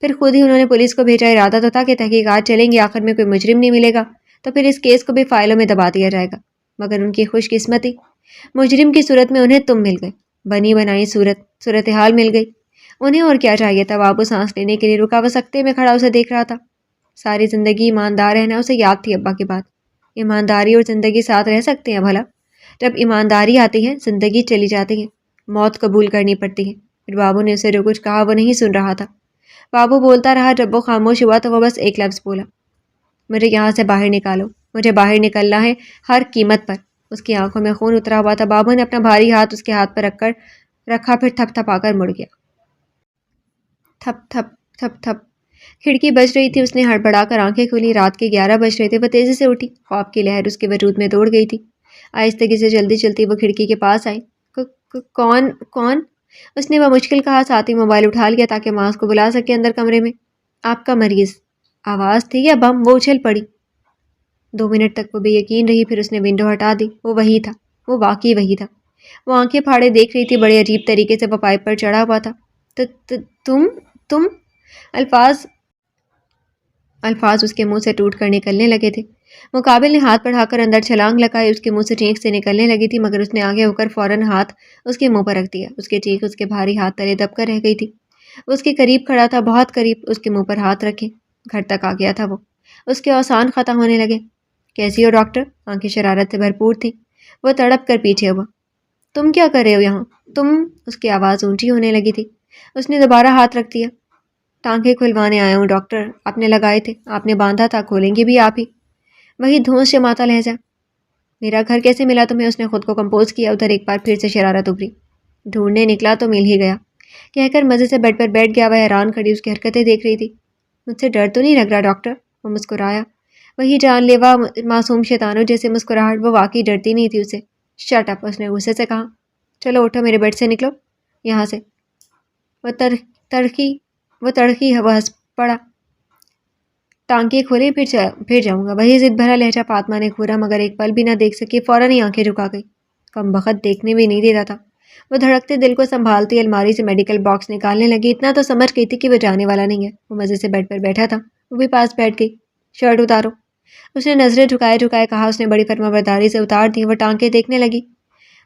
پھر خود ہی انہوں نے پولیس کو بھیجا۔ ارادہ تو تھا کہ تحقیقات چلیں گی، آخر میں کوئی مجرم نہیں ملے گا تو پھر اس کیس کو بھی فائلوں میں دبا دیا جائے گا۔ مگر ان کی خوش قسمتی، مجرم کی صورت میں انہیں تم مل گئے، بنی بنائی صورتحال مل گئی۔ انہیں اور کیا چاہیے تھا؟ بابو سانس لینے کے لیے رکا، وہ سکتے میں کھڑا اسے دیکھ رہا تھا۔ ساری زندگی ایماندار رہنا اسے یاد تھی ابا کی بات۔ ایمانداری اور زندگی ساتھ رہ سکتے ہیں بھلا؟ جب ایمانداری آتی ہے زندگی چلی جاتی ہے، موت قبول کرنی پڑتی ہے۔ پھر بابو نے اسے جو کچھ کہا وہ نہیں سن رہا تھا۔ بابو بولتا رہا، جب وہ خاموش ہوا تو وہ بس ایک لفظ بولا، مجھے یہاں سے باہر نکالو، مجھے باہر نکلنا ہے ہر قیمت پر۔ اس کی آنکھوں میں خون اترا ہوا تھا۔ بابو نے اپنا بھاری ہاتھ اس کے ہاتھ پر رکھا، پھر تھپ تھپا کر مڑ گیا۔ تھپ تھپ تھپ تھپ کھڑکی بج رہی تھی۔ اس نے ہڑبڑا کر آنکھیں کھولی۔ رات کے 11 بج رہے تھے۔ وہ تیزی سے اٹھی، خواب کی لہر اس کے وجود میں دوڑ گئی تھی۔ آہستگی سے جلدی چلتی وہ کھڑکی کے پاس آئی۔ کون؟ اس نے وہ مشکل کہا، ساتھ ہی موبائل اٹھا لیا تاکہ ماں اس کو بلا سکے اندر کمرے میں۔ آپ کا مریض؟ آواز تھی یا بم؟ وہ اچھل پڑی۔ 2 منٹ تک وہ بے یقین رہی، پھر اس نے ونڈو ہٹا دی۔ وہ وہی تھا، وہ واقعی وہی تھا۔ وہ آنکھیں پھاڑے دیکھ رہی تھی، بڑے عجیب طریقے سے وہ پائپ پر چڑھا ہوا تھا۔ تم الفاظ اس کے منہ سے ٹوٹ کر نکلنے لگے تھے۔ مقابل نے ہاتھ بڑھا کر اندر چھلانگ لگائی، اس کے منہ سے چینخ سے نکلنے لگی تھی، مگر اس نے آگے ہو کر فوراً ہاتھ اس کے منہ پر رکھ دیا۔ اس کی چینخ اس کے بھاری ہاتھ تلے دب کر رہ گئی تھی۔ وہ اس کے قریب کھڑا تھا، بہت قریب، اس کے منہ پر ہاتھ رکھے۔ گھر تک آ گیا تھا وہ۔ اس کے اوسان ختم ہونے لگے۔ کیسی ہو ڈاکٹر؟ آنکھیں شرارت سے بھرپور تھیں۔ وہ تڑپ کر پیچھے ہوا۔ تم کیا کر رہے ہو یہاں؟ اس کی آواز اونچی ہونے لگی تھی۔ اس نے دوبارہ ہاتھ رکھ دیا۔ ٹانکے کھلوانے آیا ہوں ڈاکٹر، آپ نے لگائے تھے، آپ نے باندھا تھا، کھولیں گے بھی آپ ہی۔ وہی دھونس شماتا لہجہ۔ میرا گھر کیسے ملا تمہیں؟ اس نے خود کو کمپوز کیا۔ ادھر ایک بار پھر سے شرارت ابھری۔ ڈھونڈنے نکلا تو مل ہی گیا، کہہ کر مزے سے بیڈ پر بیٹھ گیا۔ وہ حیران کھڑی اس کی حرکتیں دیکھ رہی تھی۔ مجھ سے ڈر تو نہیں لگ رہا ڈاکٹر؟ وہ مسکرایا، وہی جان لیوا معصوم شیطانوں جیسے مسکراہٹ۔ وہ واقعی ڈرتی نہیں تھی اسے۔ شٹ اپ، اس نے غصے سے کہا۔ چلو اٹھو، میرے بیڈ سے نکلو یہاں سے۔ وہ تڑکی وہ ہنس پڑا۔ ٹانکے کھولے، پھر جاؤں گا۔ وہی ضد بھرا لہجہ فاطمہ نے گھورا، مگر ایک پل بھی نہ دیکھ سکی، فوراً ہی آنکھیں جھکا گئی۔ کم بخت دیکھنے بھی نہیں دیتا تھا۔ وہ دھڑکتے دل کو سنبھالتی الماری سے میڈیکل باکس نکالنے لگی۔ اتنا تو سمجھ گئی تھی کہ وہ جانے والا نہیں ہے۔ وہ مزے سے بیڈ پر بیٹھا تھا، وہ بھی پاس بیٹھ گئی۔ شرٹ اتارو، اس نے نظریں جھکائے کہا۔ اس نے بڑی فرمانبرداری سے اتار دی۔ وہ ٹانکے دیکھنے لگی۔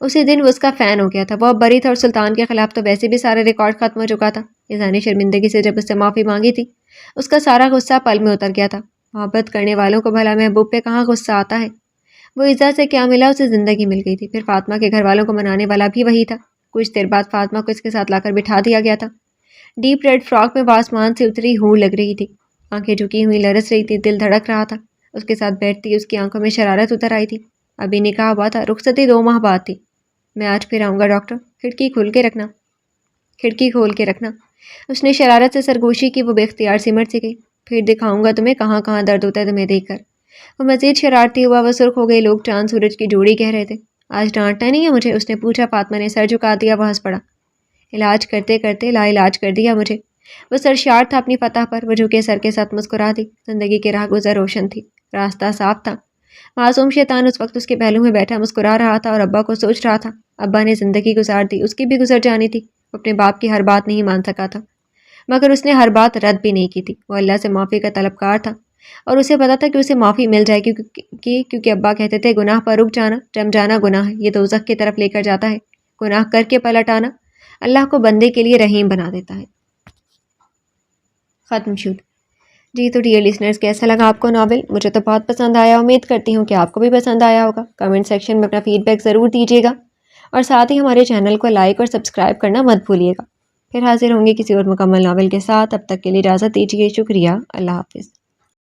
اسی دن وہ اس کا فین ہو گیا تھا. وہ اب بری تھا اور سلطان کے خلاف تو ویسے بھی سارا ریکارڈ ختم ہو چکا تھا. ایزا نے شرمندگی سے جب اس سے معافی مانگی تھی اس کا سارا غصہ پل میں اتر گیا تھا. محبت کرنے والوں کو بھلا محبوب پہ کہاں غصہ آتا ہے. وہ ایزا سے کیا ملا، اسے زندگی مل گئی تھی. پھر فاطمہ کے گھر والوں کو منانے والا بھی وہی تھا. کچھ دیر بعد فاطمہ کو اس کے ساتھ لا کر بٹھا دیا گیا تھا. ڈیپ ریڈ فراک میں وہ آسمان سے اتری ہور لگ رہی تھی. آنکھیں جھکی ہوئی لرز رہی تھی، دل دھڑک رہا تھا. اس کے ساتھ بیٹھتی اس کی آنکھوں میں شرارت اتر آئی تھی. ابھی نکاح ہوا تھا، رخصتی 2 ماہ بعد تھی. میں آج پھر آؤں گا ڈاکٹر، کھڑکی کھول کے رکھنا. اس نے شرارت سے سرگوشی کی. وہ بے اختیار سمٹ سی گئی. پھر دکھاؤں گا تمہیں کہاں کہاں درد ہوتا ہے تمہیں دیکھ کر. وہ مزید شرارتی ہوا. وہ سرخ ہو گئی. لوگ چاند سورج کی جوڑی کہہ رہے تھے. آج ڈانٹنا نہیں ہے مجھے، اس نے پوچھا. فاطمہ نے سر جھکا دیا. وہ ہنس پڑا. علاج کرتے کرتے لا علاج کر دیا مجھے. وہ سرشار تھا اپنی فتح پر. وہ جھکے سر کے ساتھ مسکرا دی. زندگی کے راہ گزر روشن تھی، راستہ صاف تھا. معصوم شیطان اس وقت اس کے پہلو میں بیٹھا مسکرا رہا تھا اور ابا کو سوچ رہا تھا. ابا نے زندگی گزار دی، اس کی بھی گزر جانی تھی. وہ اپنے باپ کی ہر بات نہیں مان سکا تھا، مگر اس نے ہر بات رد بھی نہیں کی تھی. وہ اللہ سے معافی کا طلبگار تھا اور اسے پتا تھا کہ اسے معافی مل جائے گی، کیونکہ ابا کہتے تھے گناہ پر رک جانا، جم جانا گناہ ہے، یہ دوزخ کی طرف لے کر جاتا ہے. گناہ کر کے پلٹ آنا اللہ کو بندے کے لیے رحیم بنا دیتا ہے. ختم شد. جی تو ڈیئر لسنرز، کیسا لگا آپ کو ناول؟ مجھے تو بہت پسند آیا. امید کرتی ہوں کہ آپ کو بھی پسند آیا ہوگا. کمنٹ سیکشن میں اپنا فیڈ بیک ضرور دیجیے گا اور ساتھ ہی ہمارے چینل کو لائک اور سبسکرائب کرنا مت بھولیے گا. پھر حاضر ہوں گے کسی اور مکمل ناول کے ساتھ. اب تک کے لیے اجازت دیجیے. شکریہ. اللہ حافظ.